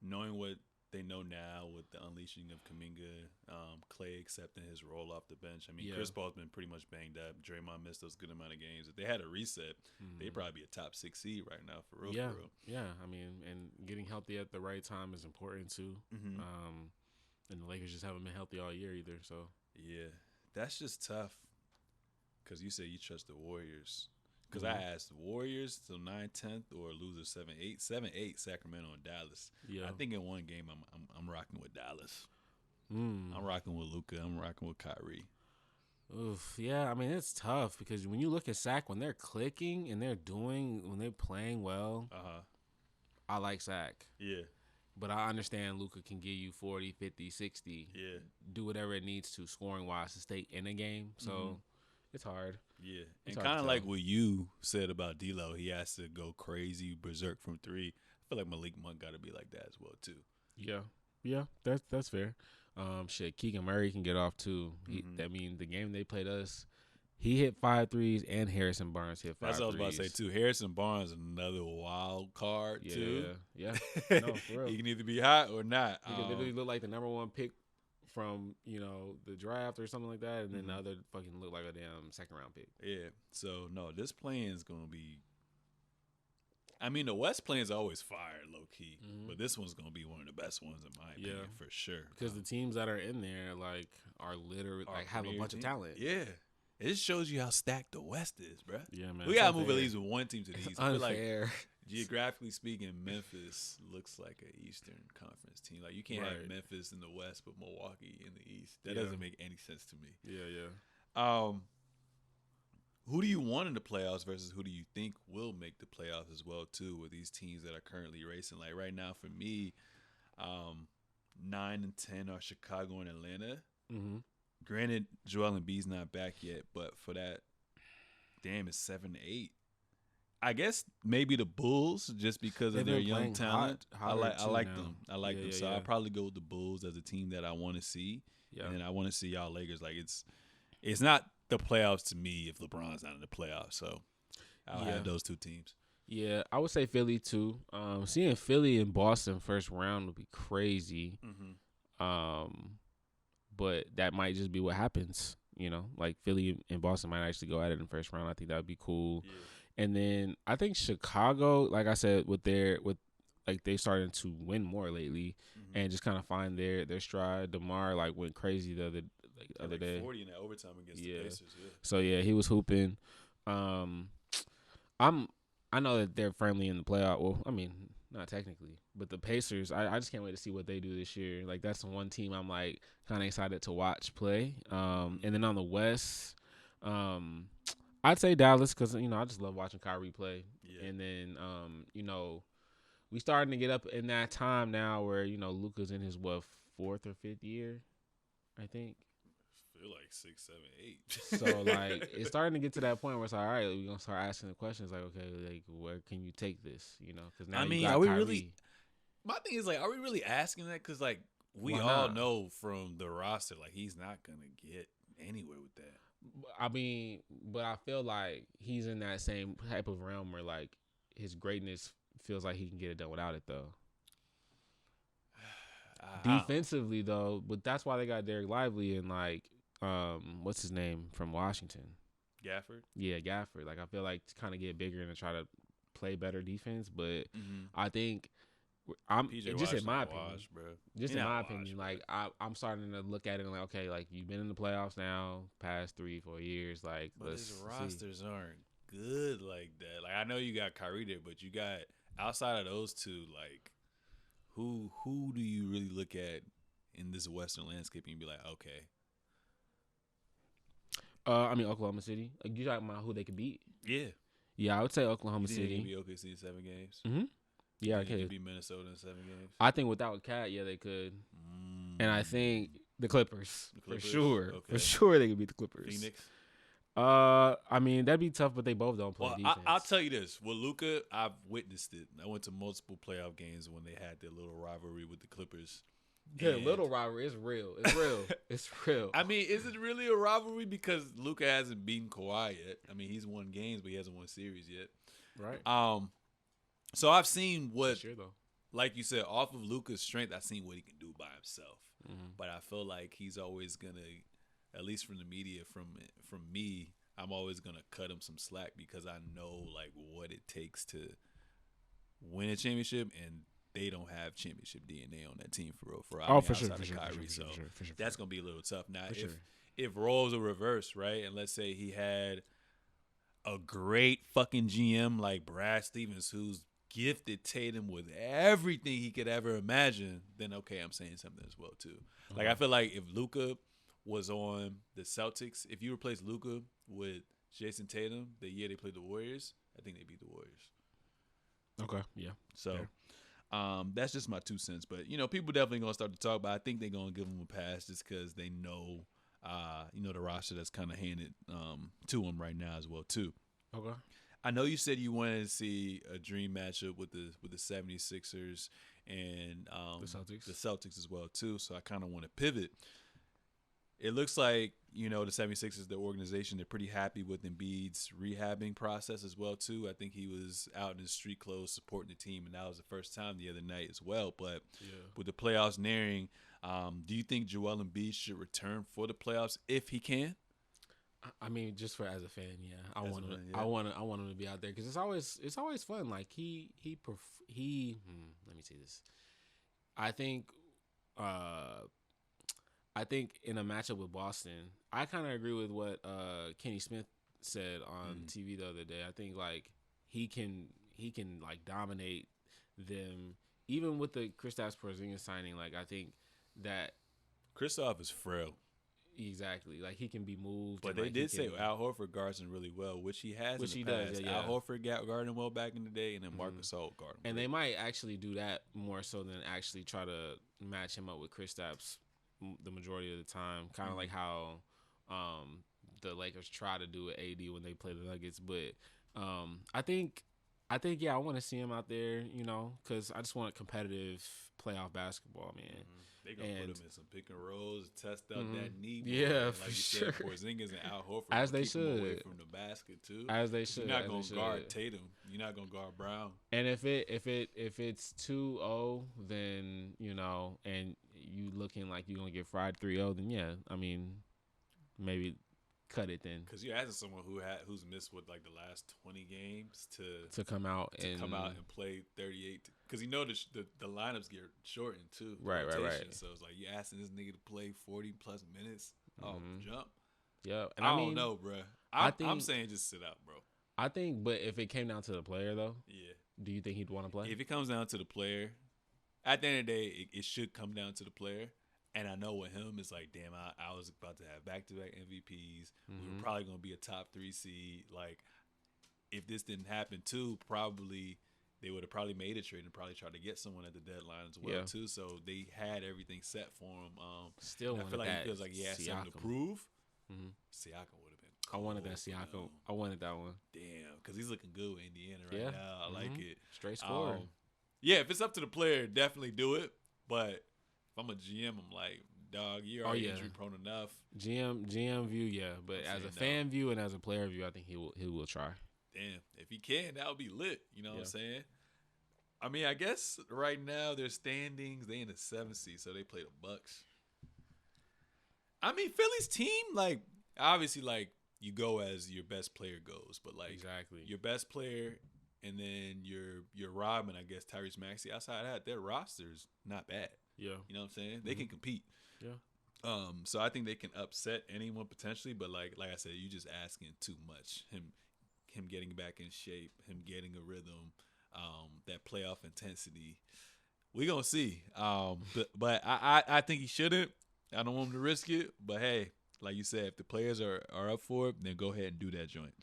knowing what they know now with the unleashing of Kuminga, Clay accepting his role off the bench. I mean, Chris Paul's been pretty much banged up. Draymond missed those good amount of games. If they had a reset, they'd probably be a top 6 seed right now, for real. Yeah, for real. Yeah. I mean, and getting healthy at the right time is important too. And the Lakers just haven't been healthy all year either. So yeah, that's just tough. Because you say you trust the Warriors. Because I asked Warriors till 9-10 or losers 7-8. 7-8 Sacramento and Dallas. Yeah. I think in one game I'm rocking with Dallas. I'm rocking with Luka. I'm rocking with Kyrie. Oof, yeah. I mean, it's tough because when you look at Sac, when they're clicking and when they're playing well, I like Sac. Yeah. But I understand Luka can give you 40, 50, 60. Yeah. Do whatever it needs to scoring-wise to stay in a game. So it's hard. Yeah. And kind of like what you said about D'Lo, he has to go crazy, berserk from 3. I feel like Malik Monk got to be like that as well, too. Yeah. Yeah, that's fair. Keegan Murray can get off, too. I mean, the game they played us, he hit 5 threes, and Harrison Barnes hit 5 threes. That's what I was about to say, too. Harrison Barnes, another wild card, too. Yeah. No, for real. He can either be hot or not. He can literally look like the number 1 pick from, the draft or something like that, and then the other fucking look like a damn second-round pick. Yeah. So, no, this plan is going to be – I mean, the West plan is always fire, low-key, but this one's going to be one of the best ones in my opinion, for sure. Because the teams that are in there, like, are literally – like, have a bunch of talent. Yeah. It just shows you how stacked the West is, bro. Yeah, man. We got to move at least one team to the East. I feel like, geographically speaking, Memphis looks like an Eastern Conference team. Like, you can't have Memphis in the West but Milwaukee in the East. That doesn't make any sense to me. Yeah. Who do you want in the playoffs versus who do you think will make the playoffs as well, too, with these teams that are currently racing? Like, right now, for me, 9 and 10 are Chicago and Atlanta. Granted, Joel Embiid's not back yet, but for that, damn, it's 7-8. I guess maybe the Bulls, just because of their young talent. I like them. I like them. So I'll probably go with the Bulls as a team that I want to see. Yeah. And then I want to see y'all Lakers. Like, it's not the playoffs to me if LeBron's not in the playoffs. So I'll have those two teams. Yeah, I would say Philly too. Seeing Philly and Boston first round would be crazy. But that might just be what happens, Like Philly and Boston might actually go at it in the first round. I think that would be cool. Yeah. And then I think Chicago, like I said, they starting to win more lately and just kind of find their stride. DeMar went crazy the other day. 40 in that overtime against the Pacers. Yeah. So he was hooping. I know that they're firmly in the playoff. Well, I mean, not technically, but the Pacers, I just can't wait to see what they do this year. Like, that's the one team I'm like kind of excited to watch play. And then on the West, I'd say Dallas because I just love watching Kyrie play. Yeah. And then we starting to get up in that time now where Luka's in his 4th or 5th year, I think. I feel like 6, 7, 8. So it's starting to get to that point where it's like, all right, we're gonna start asking the questions like, okay, like where can you take this? Because now you got are we Kyrie. Really? My thing is are we really asking that? Because we all know from the roster he's not gonna get anywhere with that. I mean, but I feel like he's in that same type of realm where his greatness feels like he can get it done without it though. Defensively though, but that's why they got Derek Lively and what's his name from Washington? Gafford? Yeah, Gafford. I feel like to kind of get bigger and to try to play better defense, but I think just in my opinion, I'm starting to look at it okay, you've been in the playoffs now past 3-4 years, but his rosters aren't good like that. I know you got Kyrie there, but you got outside of those two, who do you really look at in this Western landscape and be like, okay? I mean Oklahoma City. You talking about who they could beat? Yeah. Yeah, I would say Oklahoma You think City. they could beat OKC in 7 games? Mm-hmm. Yeah, I they could could. beat Minnesota in 7 games. I think without Cat, yeah, they could. And I think the Clippers, for sure. Okay. For sure, they could beat the Clippers. Phoenix. I mean that'd be tough, but they both don't play defense. I'll tell you this: with Luka, I've witnessed it. I went to multiple playoff games when they had their little rivalry with the Clippers. The little rivalry is real. It's real. It's real. I mean, is it really a rivalry because Luka hasn't beaten Kawhi yet? I mean, he's won games, but he hasn't won series yet. Right. So I've seen what, sure, though. Like you said, off of Luka's strength, I've seen what he can do by himself. Mm-hmm. But I feel like he's always gonna, at least from the media, from me, I'm always gonna cut him some slack because I know like what it takes to win a championship, and they don't have championship DNA on that team for real. For sure. That's gonna be a little tough. Now, if roles are reversed, right, and let's say he had a great fucking GM like Brad Stevens, who's gifted Tatum with everything he could ever imagine, then okay, I'm saying something as well too. Like I feel like if Luka was on the Celtics, if you replace Luka with Jason Tatum the year they played the Warriors, I think they beat the Warriors. Okay, yeah. So that's just my 2 cents. But people definitely gonna start to talk. But I think they're gonna give him a pass just because they know, the roster that's kind of handed to him right now as well too. Okay. I know you said you wanted to see a dream matchup with the 76ers and the Celtics as well too. So I kind of want to pivot. It looks like, the 76ers, the organization, they're pretty happy with Embiid's rehabbing process as well too. I think he was out in his street clothes supporting the team, and that was the first time the other night as well. But with the playoffs nearing, do you think Joel Embiid should return for the playoffs if he can? I mean, just as a fan, yeah, I want him to be out there because it's always fun. Like he. Let me see this. I think in a matchup with Boston, I kind of agree with what Kenny Smith said on TV the other day. I think like he can like dominate them even with the Kristaps Porzingis signing. Like I think that Kristaps is frail. Exactly. Like he can be moved. But they did say Al Horford guards him really well, which he has in the past. Does, yeah. Al Horford guarded him well back in the day, and then Marcus Holt guarded him. And they might actually do that more so than actually try to match him up with Kristaps the majority of the time. Kind of like how the Lakers try to do with AD when they play the Nuggets. But I think yeah, I want to see him out there, because I just want competitive playoff basketball, man. They gonna put him in some pick and rolls, test out that knee. Yeah, like for you sure. Said, Porzingis and Al Horford as they keep should him away from the basket too. As they should. You're not gonna guard Tatum. You're not gonna guard Brown. And if it's 2-0, then and you looking like you're gonna get fried 3-0, then yeah, I mean, maybe cut it then. Because you're asking someone who's missed with like the last 20 games to come out and play 38. Because the lineups get shortened too. Right. So it's like you asking this nigga to play 40 plus minutes. Oh, jump. Yeah, and I don't know, bro. I'm saying just sit out, bro. I think, but if it came down to the player though, yeah, do you think he'd want to play? If it comes down to the player, at the end of the day, it should come down to the player. And I know with him, it's like, damn, I was about to have back-to-back MVPs. We were probably going to be a top 3 seed. Like, if this didn't happen, too, they would have probably made a trade and probably tried to get someone at the deadline as well, too. So they had everything set for him. Still, I feel like he feels like he has something to prove. Siakam would have been cool. I wanted that Siakam. I wanted that one. Damn, because he's looking good with Indiana right now. I like it. Straight score. Yeah, if it's up to the player, definitely do it. But if I'm a GM, I'm like, dog, you're already injury prone enough. GM view, yeah, but as a fan view and as a player view, I think he will try. Damn, if he can, that would be lit. You know what I'm saying? I mean, I guess right now their standings, they in the 7th seed, so they play the Bucks. I mean, Philly's team, like, obviously, like, you go as your best player goes, but like your best player and then your Rodman, I guess, Tyrese Maxey. Outside of that, their roster's not bad. Yeah. You know what I'm saying? They can compete. Yeah. So I think they can upset anyone potentially, but like I said, you just asking too much. Him getting back in shape, him getting a rhythm, that playoff intensity. We gonna see. But I think he shouldn't. I don't want him to risk it. But hey, Like you said, if the players are up for it, then go ahead and do that joint.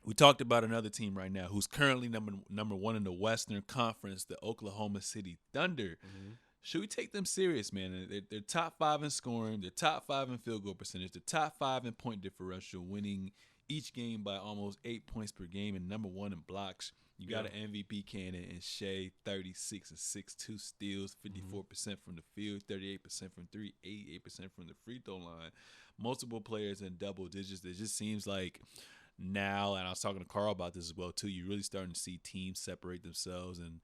We talked about another team right now who's currently number one in the Western Conference, the Oklahoma City Thunder. Mm-hmm. Should we take them serious, man? They're top 5 in scoring. They're top 5 in field goal percentage. They're top 5 in point differential, winning each game by almost 8 points per game, and number 1 in blocks. You got an MVP candidate in Shea, 36 and 6, 2 steals, 54% from the field, 38% from 3, 88% from the free throw line. Multiple players in double digits. It just seems like now, and I was talking to Carl about this as well too, you're really starting to see teams separate themselves and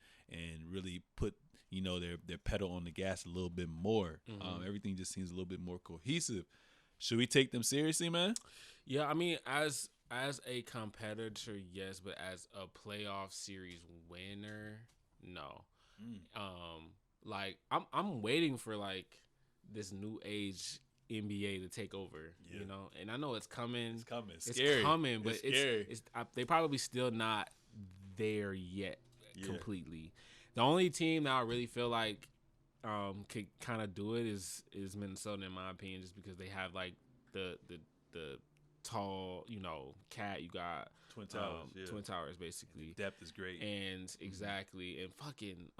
really put their pedal on the gas a little bit more. Everything just seems a little bit more cohesive. Should we take them seriously, man? Yeah, I mean, as a competitor, yes, but as a playoff series winner, no. Like I'm waiting for like this new age NBA to take over, and I know it's coming. It's coming. Scary. But it's they probably still not there yet completely. The only team that I really feel like could kind of do it is Minnesota, in my opinion, just because they have like the tall, cat. You got Twin Towers, Twin Towers, basically. Depth is great, and exactly, and fucking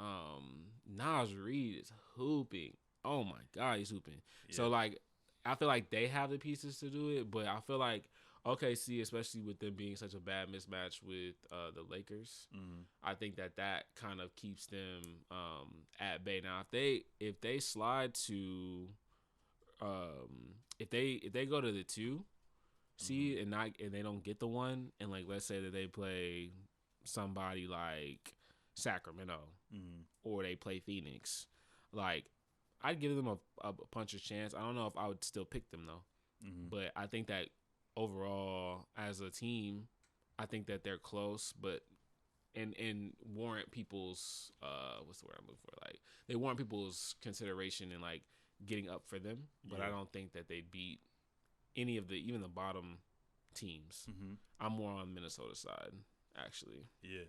Naz Reid is hooping. Oh my God, he's hooping. Yeah. So like, I feel like they have the pieces to do it, but I feel like OKC, especially with them being such a bad mismatch with the Lakers, I think that kind of keeps them at bay. Now, if they slide to, if they go to the 2 seed and they don't get the 1, and like let's say that they play somebody like Sacramento or they play Phoenix, like I'd give them a puncher's chance. I don't know if I would still pick them though, but I think that overall as a team, I think that they're close, but and warrant people's what's the word I'm looking for? Like they warrant people's consideration and like getting up for them, but I don't think that they beat any of even the bottom teams. I'm more on Minnesota side, actually. Yeah,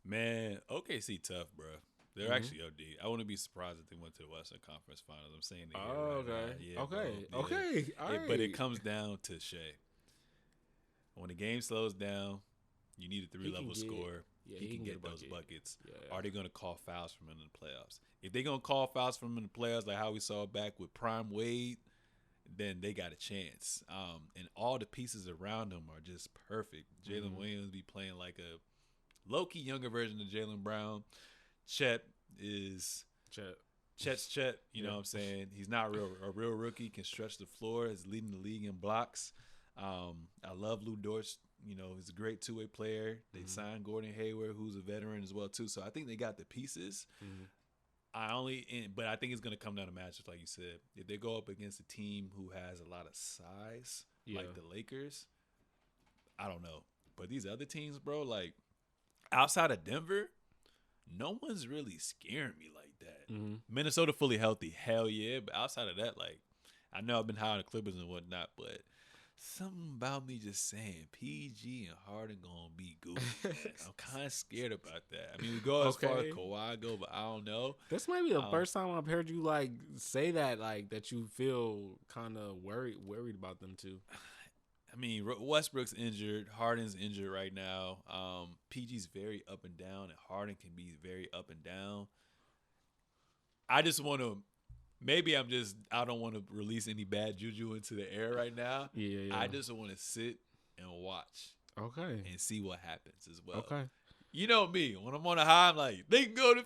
man. OKC tough, bro. They're actually OD. I wouldn't be surprised if they went to the Western Conference Finals. I'm saying they okay. All right. But it comes down to Shea. When the game slows down, you need a 3-level score. Yeah, he can get those buckets. Yeah. Are they going to call fouls from him in the playoffs? If they're going to call fouls from him in the playoffs, like how we saw back with Prime Wade, then they got a chance. And all the pieces around him are just perfect. Jalen Williams be playing like a low-key younger version of Jaylen Brown. Chet's Chet. You know what I'm saying? He's not a real rookie. Can stretch the floor. Is leading the league in blocks. I love Lou Dort. He's a great two-way player. They signed Gordon Hayward, who's a veteran as well too. So I think they got the pieces. But I think it's going to come down to matchups, like you said. If they go up against a team who has a lot of size, like the Lakers, I don't know. But these other teams, bro, like outside of Denver, no one's really scaring me like that. Minnesota fully healthy, hell yeah. But outside of that, like, I know I've been high on the Clippers and whatnot, but something about me just saying PG and Harden gonna be goofy. I'm kind of scared about that. I mean, we go as far as Kawhi go, but I don't know. This might be the first time I've heard you like say that, like that you feel kind of worried about them too. I mean, Westbrook's injured. Harden's injured right now. PG's very up and down, and Harden can be very up and down. I just want to – maybe I don't want to release any bad juju into the air right now. Yeah. I just want to sit and watch. Okay. And see what happens as well. Okay. You know me. When I'm on a high, I'm like, they can go to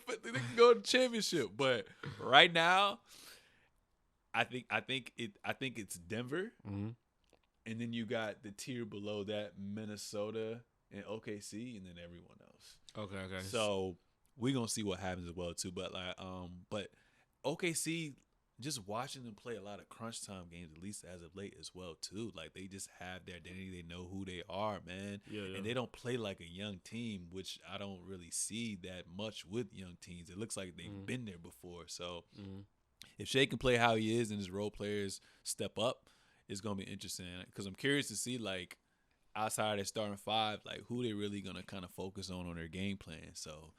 the championship. But right now, I think it's Denver. And then you got the tier below that, Minnesota and OKC, and then everyone else. Okay. So we're gonna see what happens as well too. But but OKC, just watching them play a lot of crunch time games, at least as of late as well too. Like they just have their identity. They know who they are, man. Yeah. And they don't play like a young team, which I don't really see that much with young teams. It looks like they've been there before. So if Shea can play how he is and his role players step up, it's going to be interesting because I'm curious to see, like, outside of their starting 5, like, who they really going to kind of focus on their game plan. So,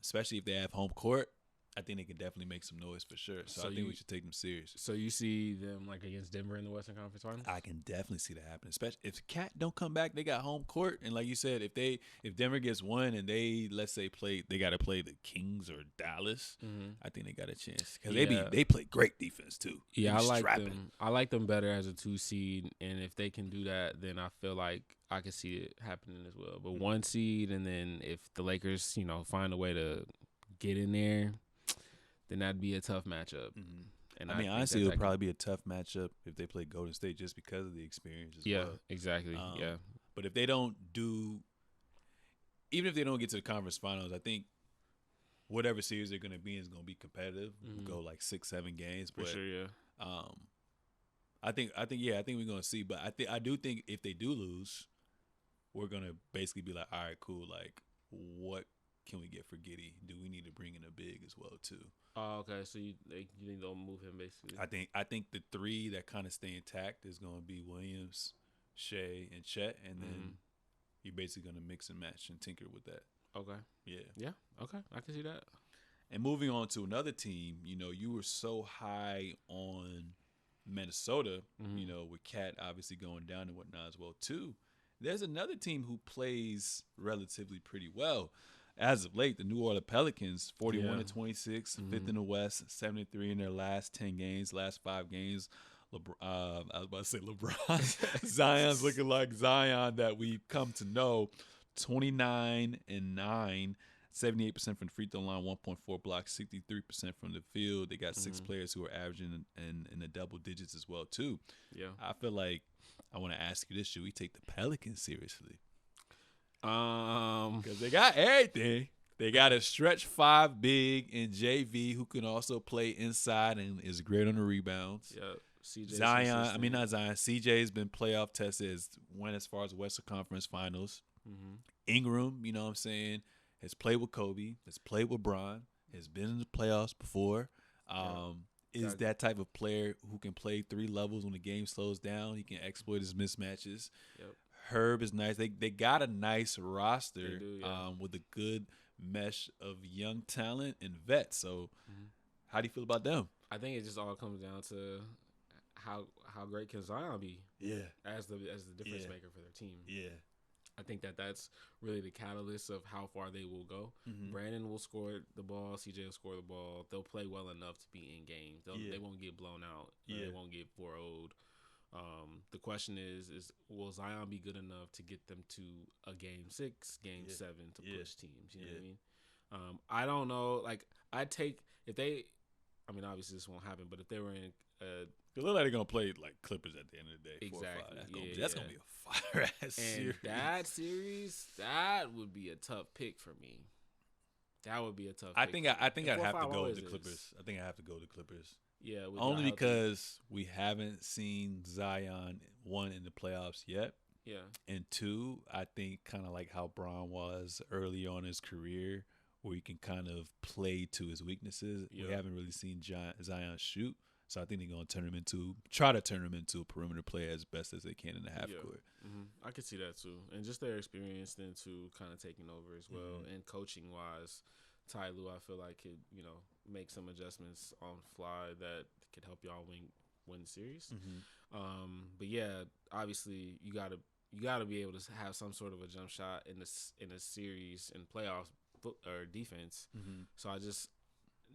especially if they have home court, I think they can definitely make some noise for sure. So I think we should take them serious. So you see them like against Denver in the Western Conference Finals? I can definitely see that happen. Especially if Cat don't come back, they got home court. And like you said, if Denver gets one and they, let's say, they got to play the Kings or Dallas, I think they got a chance because they play great defense too. Yeah, I like them. I like them better as a 2 seed, and if they can do that, then I feel like I can see it happening as well. But 1 seed, and then if the Lakers, find a way to get in there, then that'd be a tough matchup. And I mean, honestly, it would probably be a tough matchup if they play Golden State just because of the experience as well. Yeah, exactly. But if they don't even if they don't get to the conference finals, I think whatever series they're going to be in is going to be competitive. Go like 6-7 games. For sure, yeah. I think we're going to see. But I do think if they do lose, we're going to basically be like, all right, cool. Like, what can we get for Giddey? Do we need to bring in a big as well too? Oh, okay. So you think they'll move him basically? I think the 3 that kind of stay intact is going to be Williams, Shea, and Chet, and then you're basically going to mix and match and tinker with that. Okay. Yeah. Okay. I can see that. And moving on to another team, you were so high on Minnesota, with Cat obviously going down and whatnot as well too. There's another team who plays relatively pretty well. As of late, the New Orleans Pelicans, 41-26, fifth in the West, 73 in their last 10 games, last 5 games. I was about to say LeBron. Zion's looking like Zion that we've come to know. 29-9, 78% from the free throw line, 1.4 blocks, 63% from the field. They got 6 players who are averaging in the double digits as well too. Yeah, I feel like I want to ask you this: should we take the Pelicans seriously? Because they got everything. They got a stretch 5 big in JV who can also play inside and is great on the rebounds. Yeah, CJ's been playoff tested, went as far as Western Conference Finals. Ingram, you know what I'm saying, has played with Kobe, has played with Bron, has been in the playoffs before. Is that type of player who can play 3 levels when the game slows down. He can exploit his mismatches. Yep. Herb is nice. They got a nice roster with a good mesh of young talent and vets. So how do you feel about them? I think it just all comes down to how great can Zion be? Yeah. As the difference maker for their team. Yeah. I think that's really the catalyst of how far they will go. Brandon will score the ball. CJ will score the ball. They'll play well enough to be in games. They won't get blown out. They won't get 4-0'd. The question is will Zion be good enough to get them to a game 6, game 7 to push teams? You know what I mean? I don't know. Like, obviously this won't happen, but if they were in it look like they're gonna play like Clippers at the end of the day. Exactly. That's gonna be a fire ass series. That series, that would be a tough pick for me. That would be a tough. I think I'd have to go with the Clippers. I think I have to go with the Clippers. Yeah, only because we haven't seen Zion, 1, in the playoffs yet. Yeah, and 2, I think kind of like how Bron was early on in his career, where he can kind of play to his weaknesses. We haven't really seen Zion shoot. So I think they're going to try to turn him into a perimeter player as best as they can in the half court. I could see that too. And just their experience then too kind of taking over as well. And coaching-wise, Ty Lue, I feel like could, make some adjustments on the fly that could help y'all win the series. But yeah, obviously you got to be able to have some sort of a jump shot in a series in playoffs or defense. So I just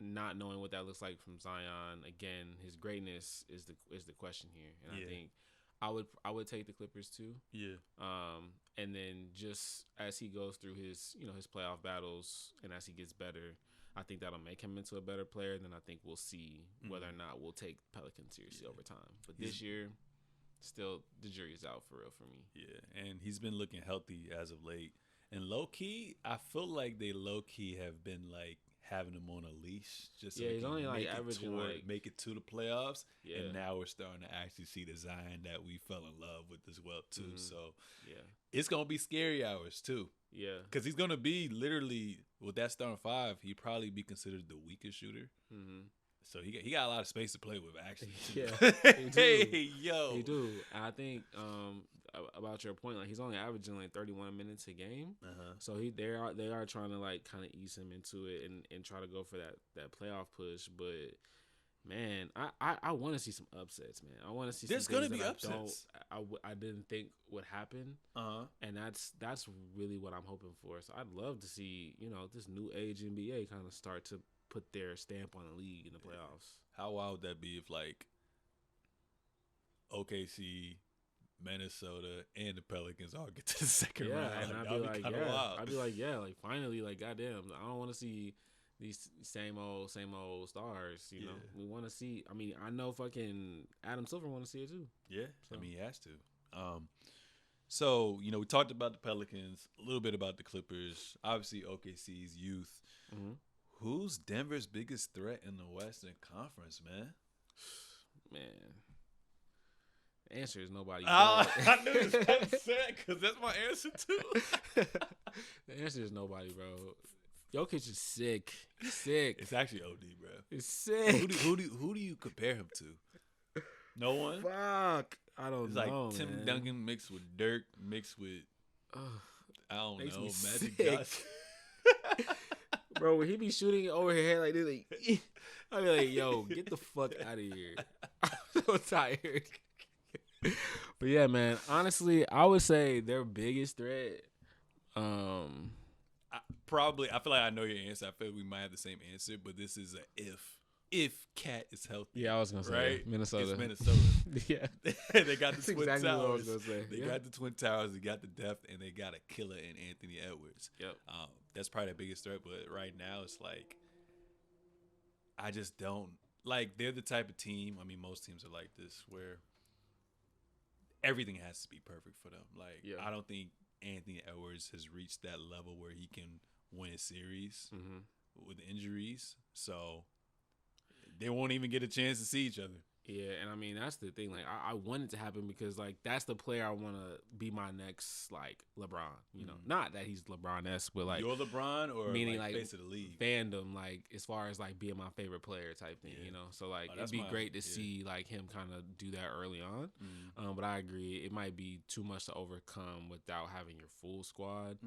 not knowing what that looks like from Zion, again, his greatness is the question here, and I think I would take the Clippers too. Yeah. And then just as he goes through his his playoff battles and as he gets better, I think that'll make him into a better player. Then I think we'll see whether or not we'll take Pelicans seriously over time. But this year, still the jury's out for real for me. Yeah, and he's been looking healthy as of late. And low key, I feel like they low key have been like having him on a leash just so he's only like averaging make it to the playoffs. And now we're starting to actually see the Zion that we fell in love with as well too. So it's gonna be scary hours too. Yeah, because he's gonna be literally with that starting 5. He'd probably be considered the weakest shooter. So he got a lot of space to play with actually. He do. And I think about your point. Like he's only averaging like 31 minutes a game, so they are trying to like kind of ease him into it and try to go for that playoff push. But man, I want to see some upsets, man. I want to see There's some things gonna be that upsets. I didn't think would happen. And that's really what I'm hoping for. So I'd love to see, this new age NBA kind of start to put their stamp on the league in the playoffs. How wild would that be if like OKC, Minnesota, and the Pelicans all get to the second round? And I'd be like, wild. I'd be like, like finally, like goddamn, I don't want to see these same old stars. You know, we want to see. I mean, I know fucking Adam Silver want to see it too. Yeah, so. I mean, he has to. So we talked about the Pelicans, a little bit about the Clippers, obviously OKC's youth. Who's Denver's biggest threat in the Western Conference, man? Man, the answer is nobody. I knew you was going to say it because that's my answer too. The answer is nobody, bro. Jokic is sick. He's sick. It's actually OD, bro. It's sick. Who do you compare him to? No one. Fuck. I don't know. It's like Tim Duncan mixed with Dirk mixed with I don't know, Magic Johnson. Bro, when he be shooting over his head like this, like, I be like, yo, get the fuck out of here. I'm so tired. But yeah, man, honestly, I would say their biggest threat. I feel like I know your answer. I feel like we might have the same answer, but this is a if Cat is healthy. Yeah, I was gonna say right? Minnesota. It's Minnesota. Yeah, they got the Twin exactly Towers. What I was gonna say. They got the Twin Towers. They got the depth, and they got a killer in Anthony Edwards. Yep. That's probably the biggest threat. But right now, it's like I just don't like. They're the type of team. I mean, most teams are like this, where everything has to be perfect for them. Like, I don't think Anthony Edwards has reached that level where he can win a series with injuries. So they won't even get a chance to see each other. Yeah, and I mean, that's the thing. Like, I want it to happen because, like, that's the player I want to be my next, like, LeBron. You know, not that he's LeBron-esque, but, like... You're LeBron or, meaning, like, like face of the league? Fandom, like, as far as, like, being my favorite player type thing, you know? So, like, it'd be great to see, like, him kind of do that early on. But I agree. It might be too much to overcome without having your full squad.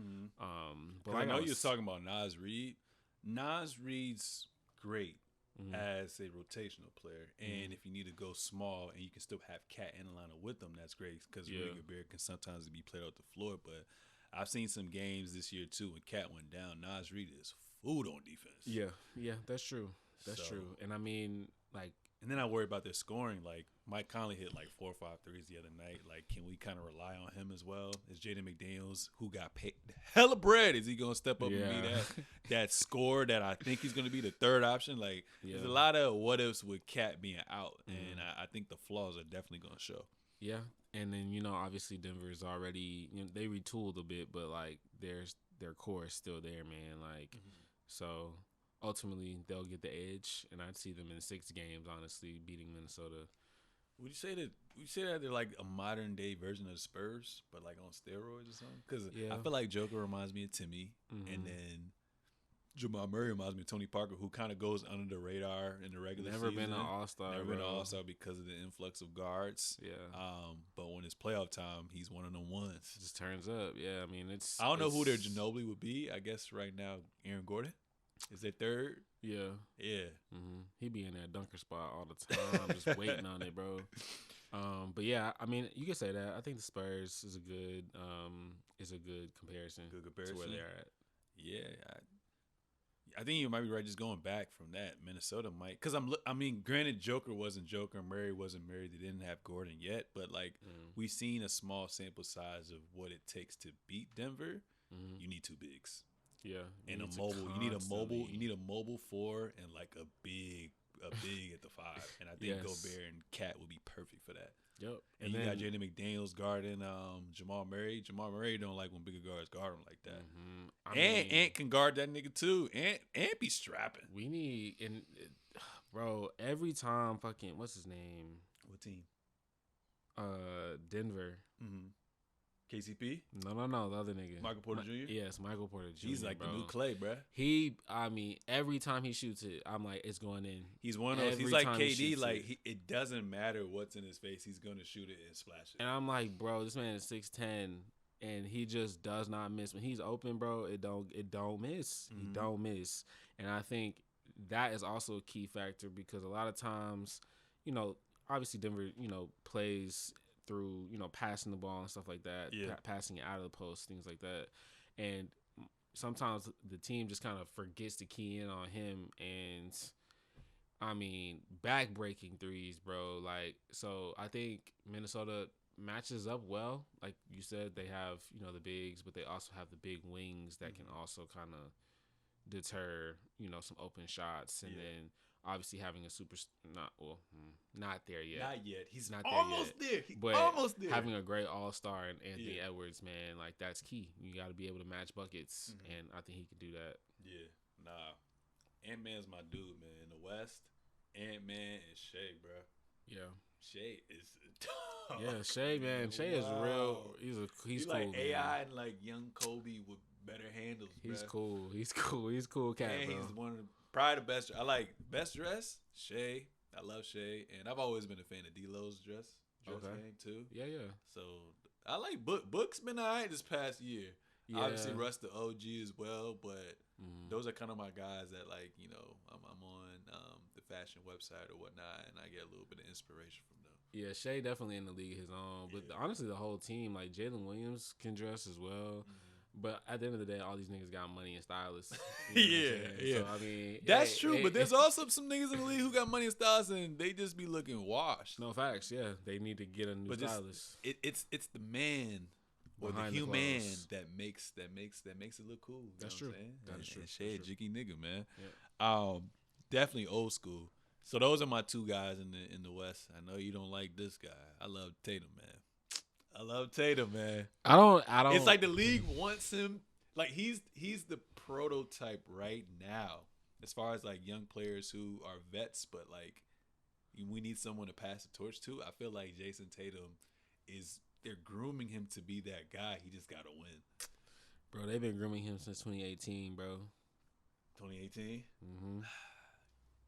But I know you was talking about Naz Reid. Naz Reid's great as a rotational player, and if you need to go small and you can still have Cat in the lineup with them, that's great because Rudy Gobert can sometimes be played off the floor. But I've seen some games this year too when Cat went down. Naz Reid is food on defense. Yeah, that's true. That's true. And I mean, like, and then I worry about their scoring. Like Mike Conley hit like 4 or 5 threes the other night. Like, can we kind of rely on him as well? Is Jaden McDaniels, who got paid hella bread, is he gonna step up and be that scorer that I think he's gonna be the third option? Like, there's a lot of what ifs with Cat being out, and I think the flaws are definitely gonna show. Yeah, and then obviously Denver's already they retooled a bit, but like their core is still there, man. Like, so. Ultimately, they'll get the edge, and I'd see them in 6 games, honestly, beating Minnesota. Would you say that they're like a modern day version of the Spurs, but like on steroids or something? Because I feel like Joker reminds me of Timmy, and then Jamal Murray reminds me of Tony Parker, who kind of goes under the radar in the regular season. Never been an all-star. Never been an all-star because of the influx of guards. Yeah. But when it's playoff time, he's one of them ones. Just turns up. Yeah, I mean, I don't know who their Ginobili would be. I guess right now, Aaron Gordon. Is their third? Yeah. He be in that dunker spot all the time. I'm just waiting on it, bro. But yeah, I mean, you can say that. I think the Spurs is a good comparison. Good comparison to where they're at. Yeah, I think you might be right. Just going back from that, Minnesota might, because I mean, granted, Joker wasn't Joker, Murray wasn't Murray. They didn't have Gordon yet, but like we've seen a small sample size of what it takes to beat Denver. You need 2 bigs. Yeah, and a mobile. You need a mobile 4 and like a big at the 5. And I think Gobert and Cat would be perfect for that. Yep. And you got Jaden McDaniels guarding Jamal Murray. Jamal Murray don't like when bigger guards guard him like that. Ant can guard that nigga too. Ant be strapping. We need bro. Every time fucking what's his name? What team? Denver. KCP? No, the other nigga. Michael Porter Jr.? Yes, Michael Porter Jr. He's like bro. the new Clay, bro. I mean, every time he shoots it, I'm like, it's going in. He's one of those. He's like KD. Like, it doesn't matter what's in his face. He's going to shoot it and splash it. And I'm like, bro, this man is 6'10", and he just does not miss. When he's open, bro, it don't miss. Mm-hmm. He don't miss. And I think that is also a key factor because a lot of times, you know, obviously Denver, you know, plays through, you know, passing the ball and stuff like that, passing it out of the post, things like that. And sometimes the team just kind of forgets to key in on him. And, I mean, back-breaking threes, bro. Like, so I think Minnesota matches up well. Like you said, they have, you know, the bigs, but they also have the big wings that can also kind of deter, you know, some open shots. And then obviously having a not there yet. Not yet. He's not almost there. But almost there. Having a great all-star in Anthony Edwards, man, like that's key. You got to be able to match buckets, and I think he can do that. Yeah, nah. Ant-Man's my dude, man. In the West, Ant-Man and Shea, bro. Yeah. Shea is yeah, Shea, man. Shea is real. He's cool, like man. AI and like young Kobe with better handles, bro. He's cool cat, and bro. He's one of probably the best. I like best dress, Shea. I love Shea, and I've always been a fan of D'Lo's dress game too. Yeah. So I like Book's been alright this past year. Yeah. Obviously, Russ the OG as well, but those are kind of my guys that, like, you know, I'm on the fashion website or whatnot, and I get a little bit of inspiration from them. Yeah, Shea definitely in the league his own, but honestly, the whole team, like Jalen Williams can dress as well. But at the end of the day, all these niggas got money and stylists. Yeah. So, I mean, that's true. But there's also some niggas in the league who got money and stylists, and they just be looking washed. No facts. Yeah, they need to get a new stylist. It's the man or the human that makes it look cool. That's true. That is true. Shea, jiggy nigga, man. Yeah. Definitely old school. So those are my two guys in the West. I know you don't like this guy. I love Tatum, man. I don't. It's like the league wants him. Like he's the prototype right now, as far as like young players who are vets, but like we need someone to pass the torch to. I feel like Jason Tatum they're grooming him to be that guy. He just got to win. Bro, they've been grooming him since 2018, bro. 2018? Mm-hmm.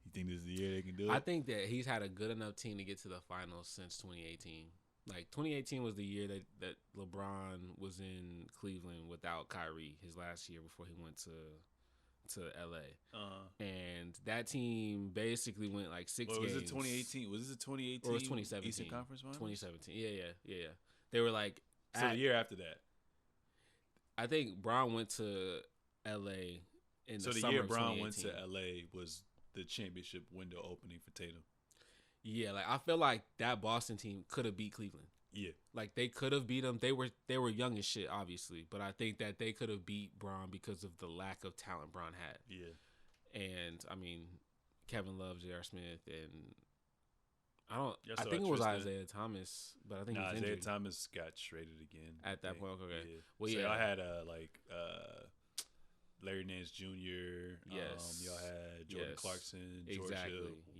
You think this is the year they can do it? I think that he's had a good enough team to get to the finals since 2018. Like, 2018 was the year that LeBron was in Cleveland without Kyrie, his last year before he went to LA. And that team basically went like 6 games. Was it 2018? Was this a 2018? Or was 2017? Eastern Conference Finals? 2017. Yeah. They were like... So the year after that. I think Bron went to LA in the summer of 2018. So the year Bron went to LA was the championship window opening for Tatum. Yeah, like I feel like that Boston team could have beat Cleveland. Yeah, like they could have beat them. They were young as shit, obviously, but I think that they could have beat Bron because of the lack of talent Bron had. Yeah, and I mean, Kevin Love, J.R. Smith, and I think it was Isaiah Thomas, but I think Isaiah Thomas got traded again at that point. Okay, yeah. Well, so I had Larry Nance Jr. Yes. Y'all had Jordan Clarkson, Georgia,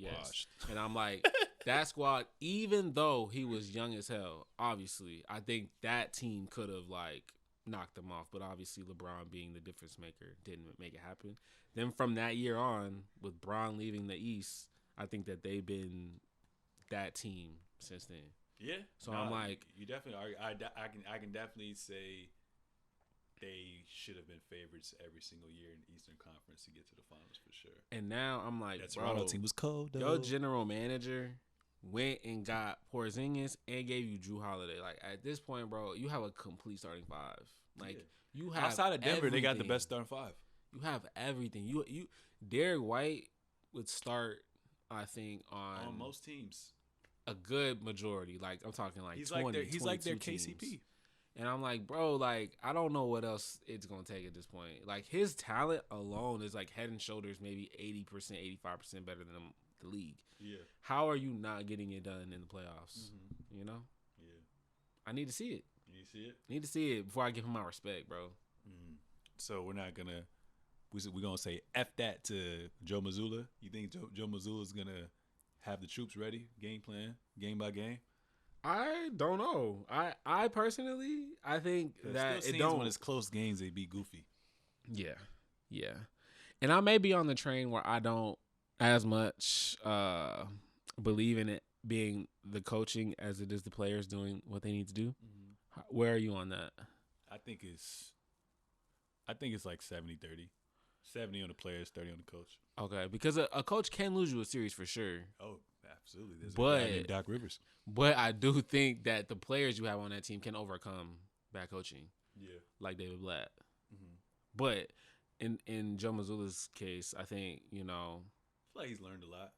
washed. And I'm like, that squad, even though he was young as hell, obviously, I think that team could have like knocked them off. But obviously, LeBron being the difference maker didn't make it happen. Then from that year on, with Bron leaving the East, I think that they've been that team since then. Yeah. So I'm like, you definitely are. I can definitely say they should have been favorites every single year in the Eastern Conference to get to the finals for sure. And now I'm like, that Toronto team was cold, though. Your general manager went and got Porzingis and gave you Jrue Holiday. Like, at this point, bro, you have a complete starting five. Like, you have outside of Denver, everything. They got the best starting five. You have everything. You Derek White would start, I think, on most teams. A good majority. Like, I'm talking like he's 20, he's like their teams. KCP. And I'm like, bro, like, I don't know what else it's going to take at this point. Like, his talent alone is like head and shoulders, maybe 80%, 85% better than the league. Yeah. How are you not getting it done in the playoffs? Mm-hmm. You know? Yeah. I need to see it. You need to see it? Need to see it before I give him my respect, bro. Mm-hmm. So we're not going to, we're going to say F that to Joe Mazzulla. You think Joe Mazzulla's going to have the troops ready, game plan, game by game? I don't know. I personally, I think that it don't. When it's close games, they be goofy. Yeah, yeah. And I may be on the train where I don't as much believe in it being the coaching as it is the players doing what they need to do. Mm-hmm. Where are you on that? I think it's like 70-30. 70 on the players, 30 on the coach. Okay, because a coach can lose you a series for sure. Oh, absolutely. There's a guy named Doc Rivers. But I do think that the players you have on that team can overcome bad coaching. Yeah. Like David Blatt. Mm-hmm. But in Joe Mazzulla's case, I think, I feel like he's learned a lot.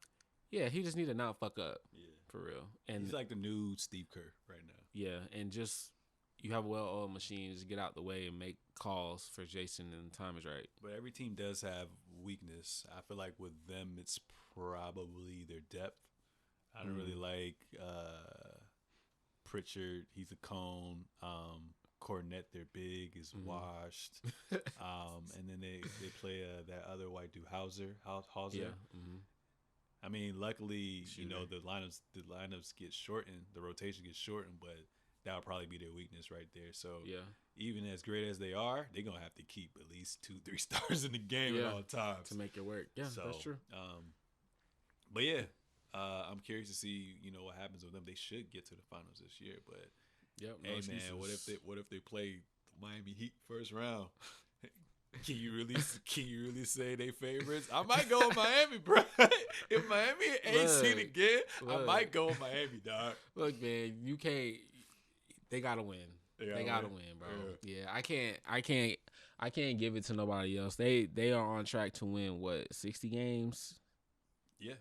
Yeah, he just need to not fuck up. Yeah. For real. And he's like the new Steve Kerr right now. Yeah, and just you have a well-oiled machine, just get out the way and make calls for Jason and the time is right. But every team does have weakness. I feel like with them, it's probably their depth. I don't really like Pritchard. He's a cone. Cornette, their big, is washed. And then they play that other white dude, Hauser. Yeah. Mm-hmm. I mean, luckily, the lineups get shortened, the rotation gets shortened, but that'll probably be their weakness right there. So even as great as they are, they're gonna have to keep at least 2-3 stars in the game at all times to make it work. Yeah, so, that's true. But yeah, I'm curious to see what happens with them. They should get to the finals this year, but hey man, what if they play Miami Heat first round? Can you really say they favorites? I might go with Miami, bro. If Miami ain't seen again, I might go with Miami, dog. Look, man, you can't. They gotta win. They gotta win, bro. Yeah, I can't give it to nobody else. They are on track to win 60 games. Yeah.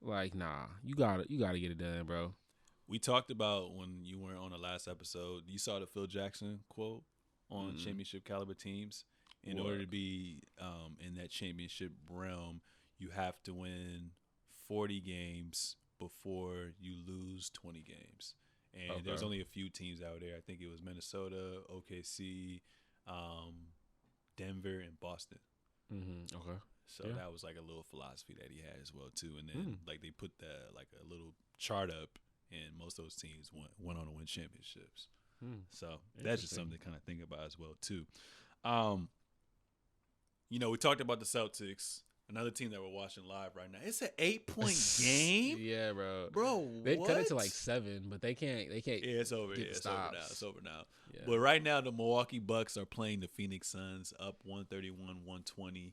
Like, nah, you gotta get it done, bro. We talked about when you weren't on the last episode. You saw the Phil Jackson quote on championship caliber teams. In order to be in that championship realm, you have to win 40 games before you lose 20 games. And there's only a few teams out there. I think it was Minnesota, OKC, Denver, and Boston. Mm-hmm. Okay. So that was like a little philosophy that he had as well too. And then like they put a little chart up, and most of those teams went on to win championships. So that's just something to kind of think about as well too. We talked about the Celtics, another team that we're watching live right now. It's an 8-point game. Yeah, bro. They cut it to like 7, but they can't. Yeah, it's over. Yeah, it's over now. Yeah. But right now, the Milwaukee Bucks are playing the Phoenix Suns, up 131-120.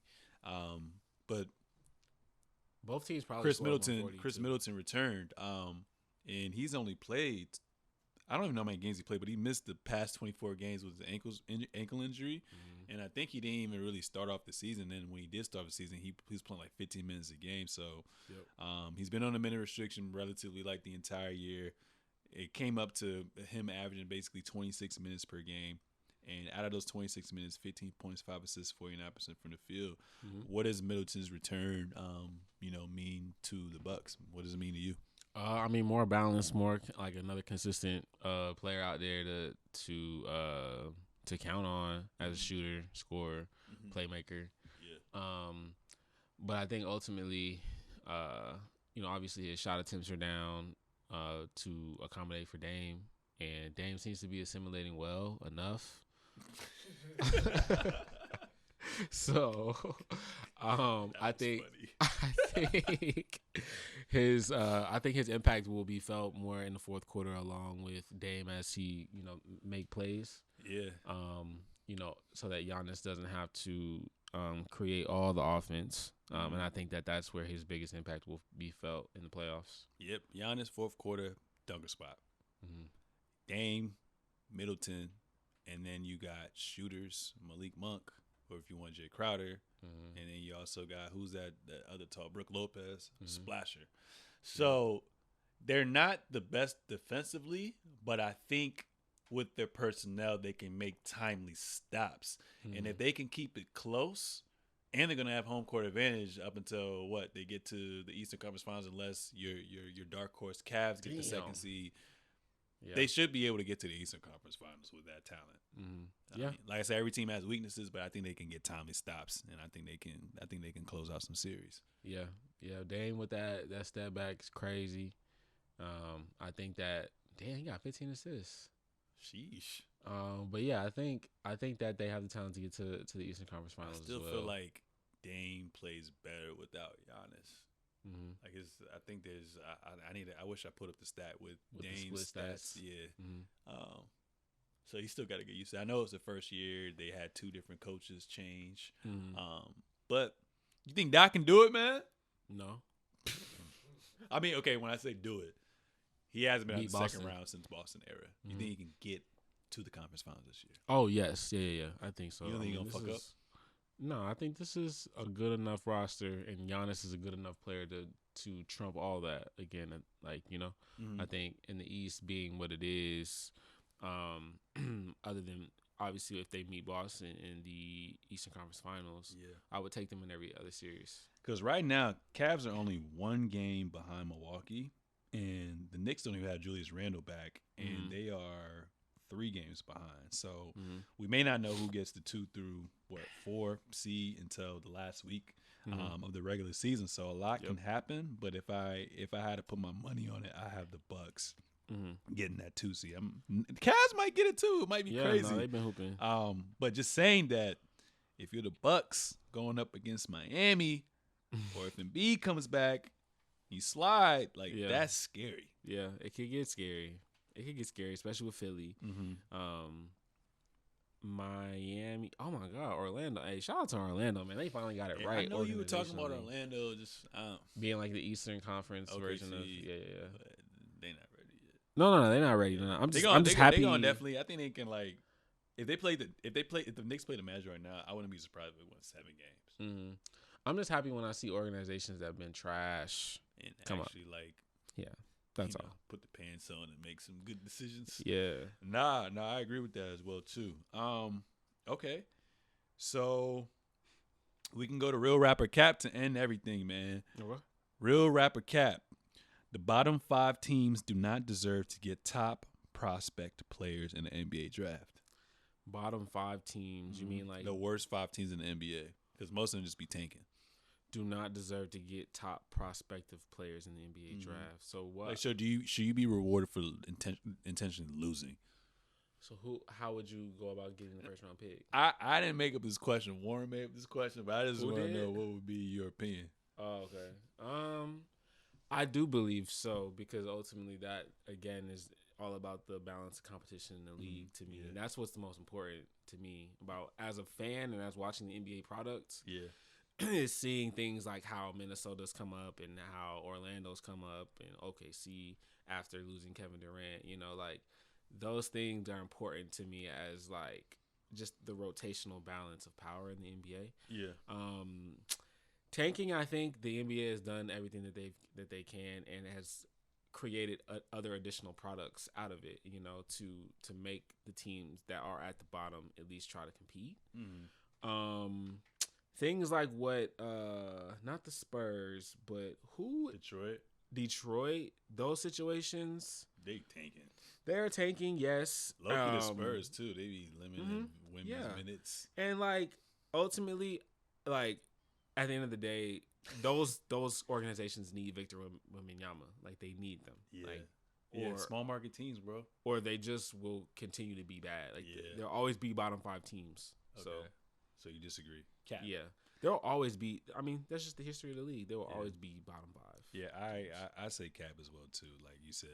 But both teams probably Chris Middleton returned. And he's only played. I don't even know how many games he played, but he missed the past 24 games with his ankle injury. Mm-hmm. And I think he didn't even really start off the season. And when he did start the season, he was playing like 15 minutes a game. So he's been on a minute restriction relatively like the entire year. It came up to him averaging basically 26 minutes per game. And out of those 26 minutes, 15 points, 5 assists, 49% from the field. Mm-hmm. What does Middleton's return, mean to the Bucks? What does it mean to you? I mean, more balanced, more like another consistent player out there to count on as a shooter, scorer, playmaker. Yeah. But I think ultimately, obviously his shot attempts are down to accommodate for Dame, and Dame seems to be assimilating well enough. So, I think his impact will be felt more in the fourth quarter, along with Dame as he make plays. Yeah. So that Giannis doesn't have to create all the offense. And I think that's where his biggest impact will be felt in the playoffs. Yep. Giannis fourth quarter dunker spot. Mm-hmm. Dame, Middleton, and then you got shooters Malik Monk. Or if you want Jay Crowder, and then you also got who's that other tall Brook Lopez, splasher. So they're not the best defensively, but I think with their personnel they can make timely stops, and if they can keep it close, and they're gonna have home court advantage up until they get to the Eastern Conference Finals, unless your dark horse Cavs get the second seed. Yeah. They should be able to get to the Eastern Conference Finals with that talent. Mm-hmm. Yeah, like I said, every team has weaknesses, but I think they can get timely stops, and I think they can close out some series. Yeah. Dame with that step back is crazy. I think that Damn, he got 15 assists. Sheesh. But yeah, I think that they have the talent to get to the Eastern Conference Finals. I still as well. feel like Dame plays better without Giannis. Mm-hmm. Like I think there's. I wish I put up the stat with Dame's split stats. Yeah. Mm-hmm. So you still got to get used to it. I know it's the first year. They had 2 different coaches change. Mm-hmm. But you think Doc can do it, man? No. I mean, okay, when I say do it, he hasn't been out the second Boston. round since Boston era. You think he can get to the conference finals this year? Oh, yes. Yeah. I think so. You don't think he's going to fuck up? No, I think this is a good enough roster, and Giannis is a good enough player to trump all that. Again, like, I think in the East being what it is, other than obviously if they meet Boston in the Eastern Conference Finals, I would take them in every other series. Because right now, Cavs are only 1 game behind Milwaukee, and the Knicks don't even have Julius Randle back, and they are 3 games behind. So we may not know who gets the 2 through 4 seed until the last week of the regular season. So a lot can happen. But if I had to put my money on it, I have the Bucks getting that 2 seed. The Cavs might get it too. It might be crazy. No, they've been hooping. But just saying that if you're the Bucks going up against Miami, or if Embiid comes back, you slide, that's scary. Yeah, it could get scary. It could get scary, especially with Philly. Miami. Oh, my God. Orlando. Hey, shout out to Orlando, man. They finally got it right. I know you were talking about Orlando just being like the Eastern Conference version of. Yeah. But they're not ready yet. No, they're not ready. No. I'm just happy. They're gonna definitely. I think they can if the Knicks play the Magic right now, I wouldn't be surprised if they won 7 games. I'm just happy when I see organizations that have been trash and come actually up. That's all. Put the pants on and make some good decisions. Yeah. Nah, I agree with that as well too. Okay, so we can go to Real Rapper Cap to end everything, man. Okay. Real Rapper Cap. The bottom 5 teams do not deserve to get top prospect players in the NBA draft. Bottom 5 teams? You mean like the worst 5 teams in the NBA? Because most of them just be tanking. Do not deserve to get top prospective players in the NBA draft. So what? So should you be rewarded for intentionally losing? So how would you go about getting the first round pick? I didn't make up this question. Warren made up this question, but I just want to know what would be your opinion. Oh, okay. I do believe so, because ultimately that again is all about the balance of competition in the league to me. And that's what's the most important to me about as a fan and as watching the NBA products. Yeah. Is seeing things like how Minnesota's come up and how Orlando's come up and OKC after losing Kevin Durant, those things are important to me as just the rotational balance of power in the NBA. Yeah. Tanking, I think the NBA has done everything that they can and has created other additional products out of it, to make the teams that are at the bottom at least try to compete. Things like what, not the Spurs, but who? Detroit, those situations. They tanking. They're tanking, yes. Look at the Spurs, too. They be limiting women's minutes. And, ultimately, at the end of the day, those organizations need Victor Wembanyama. They need them. Yeah. Small market teams, bro. Or they just will continue to be bad. There'll always be bottom 5 teams. Okay. So you disagree? Cap. Yeah. There will always be. I mean, that's just the history of the league. There will always be bottom 5. Yeah, I say Cap as well too. Like you said,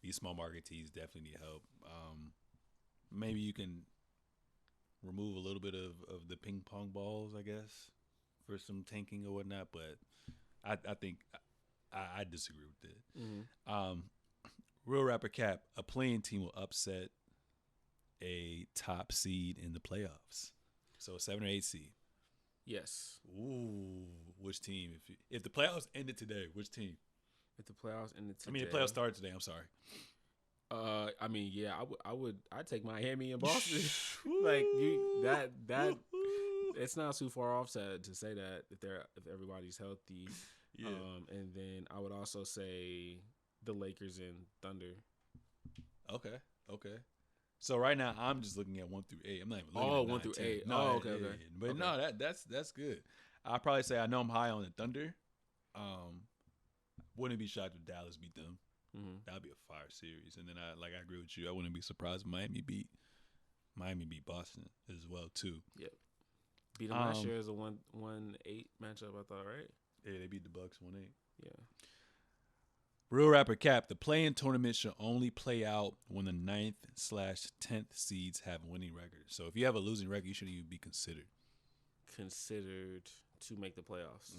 these small market teams definitely need help. Maybe you can remove a little bit of the ping pong balls, I guess, for some tanking or whatnot. But I think I disagree with it. Real Rapper Cap. A playing team will upset a top seed in the playoffs. So a 7 or 8 seed. Yes. Ooh, which team? If the playoffs ended today, which team? If the playoffs ended today. I mean, the playoffs started today. I'm sorry. I'd take Miami and Boston. It's not too far off to say that if everybody's healthy. Yeah. And then I would also say the Lakers and Thunder. Okay. So right now I'm just looking at 1 through 8. I'm not even looking at 1 through 8. No, okay. But okay. no, that's good. I'll probably say I know I'm high on the Thunder. Wouldn't be shocked if Dallas beat them. That'd be a fire series. And then I agree with you. I wouldn't be surprised if Miami beat Boston as well too. Yep. Beat them last year as a 1-8 matchup. I thought, right? Yeah, they beat the Bucks 1-8. Yeah. Real rapper Cap, the play-in tournament should only play out when the 9th/10th seeds have winning records. So if you have a losing record, you shouldn't even be considered. Considered to make the playoffs.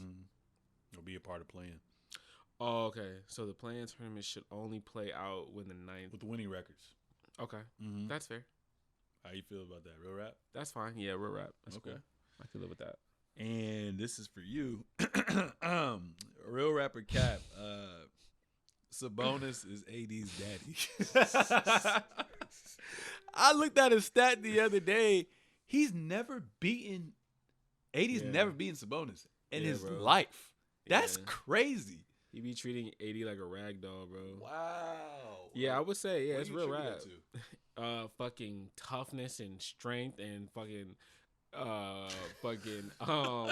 Or be a part of playing. Oh, okay. So the play-in tournament should only play out when the 9th. With the winning records. Okay. That's fair. How you feel about that? Real rap? That's fine. Yeah, real rap. That's okay. Cool. I can live with that. And this is for you. Real rapper Cap. Sabonis is AD's daddy. I looked at his stat the other day. He's never beaten. AD's never beaten Sabonis in his life. That's crazy. He be treating AD like a rag doll, bro. Wow. Yeah, I would say, it's real rap. Fucking toughness and strength and fucking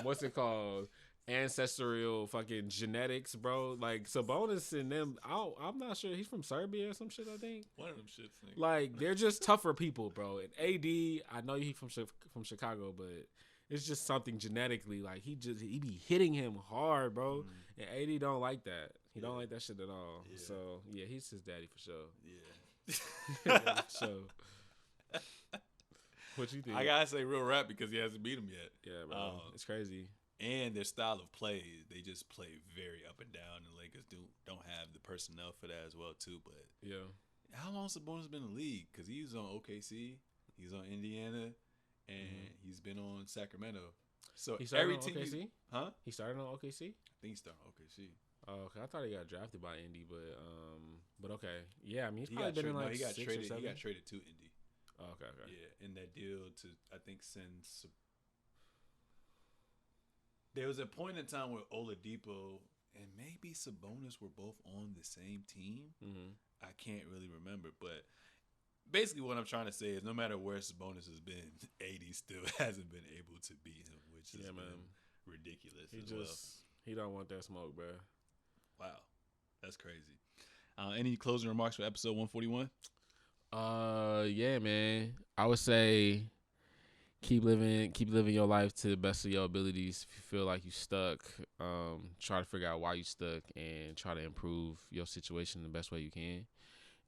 what's it called? Ancestral fucking genetics, bro. Like Sabonis and them, I'm not sure. He's from Serbia or some shit, I think. One of them shits. Nigga. Like they're just tougher people, bro. And AD, I know he's from Chicago, but it's just something genetically. Like he be hitting him hard, bro. And AD don't like that. He don't like that shit at all. Yeah. So yeah, he's his daddy for sure. Yeah. For sure. What you think? I gotta say real rap because he hasn't beat him yet. Yeah, bro. It's crazy. And their style of play, they just play very up and down. The Lakers don't have the personnel for that as well too. But yeah, how long has Sabonis been in the league? Because he was on OKC, he's on Indiana, and he's been on Sacramento. So he started every on team, OKC? Huh? He started on OKC. I think he started on OKC. Oh, okay. I thought he got drafted by Indy, but okay. Yeah, I mean, he's probably been in like he got 6 traded. or 7. He got traded to Indy. Oh, okay. Yeah, in that deal to I think send. There was a point in time where Oladipo and maybe Sabonis were both on the same team. I can't really remember, but basically what I'm trying to say is no matter where Sabonis has been, AD still hasn't been able to beat him, which has been ridiculous He don't want that smoke, bro. Wow. That's crazy. Any closing remarks for episode 141? Yeah, man. I would say keep living your life to the best of your abilities. If you feel like you stuck, try to figure out why you stuck and try to improve your situation the best way you can.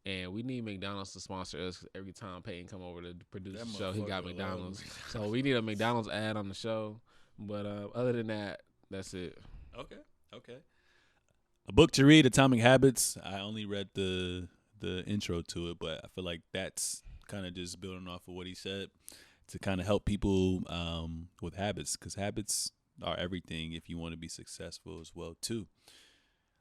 And we need McDonald's to sponsor us. Every time Peyton come over to produce the show, he got McDonald's. So we need a McDonald's ad on the show. But other than that, that's it. Okay. A book to read, Atomic Habits. I only read the intro to it, but I feel like that's kind of just building off of what he said to kind of help people with habits, because habits are everything if you want to be successful as well too.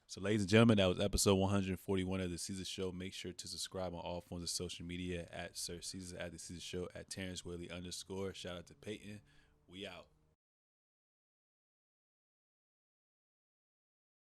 So ladies and gentlemen, that was episode 141 of The Seezus Show. Make sure to subscribe on all forms of social media at Sir Seezus, at The Seezus Show, at Terrence Whaley _. Shout out to Peyton. We out.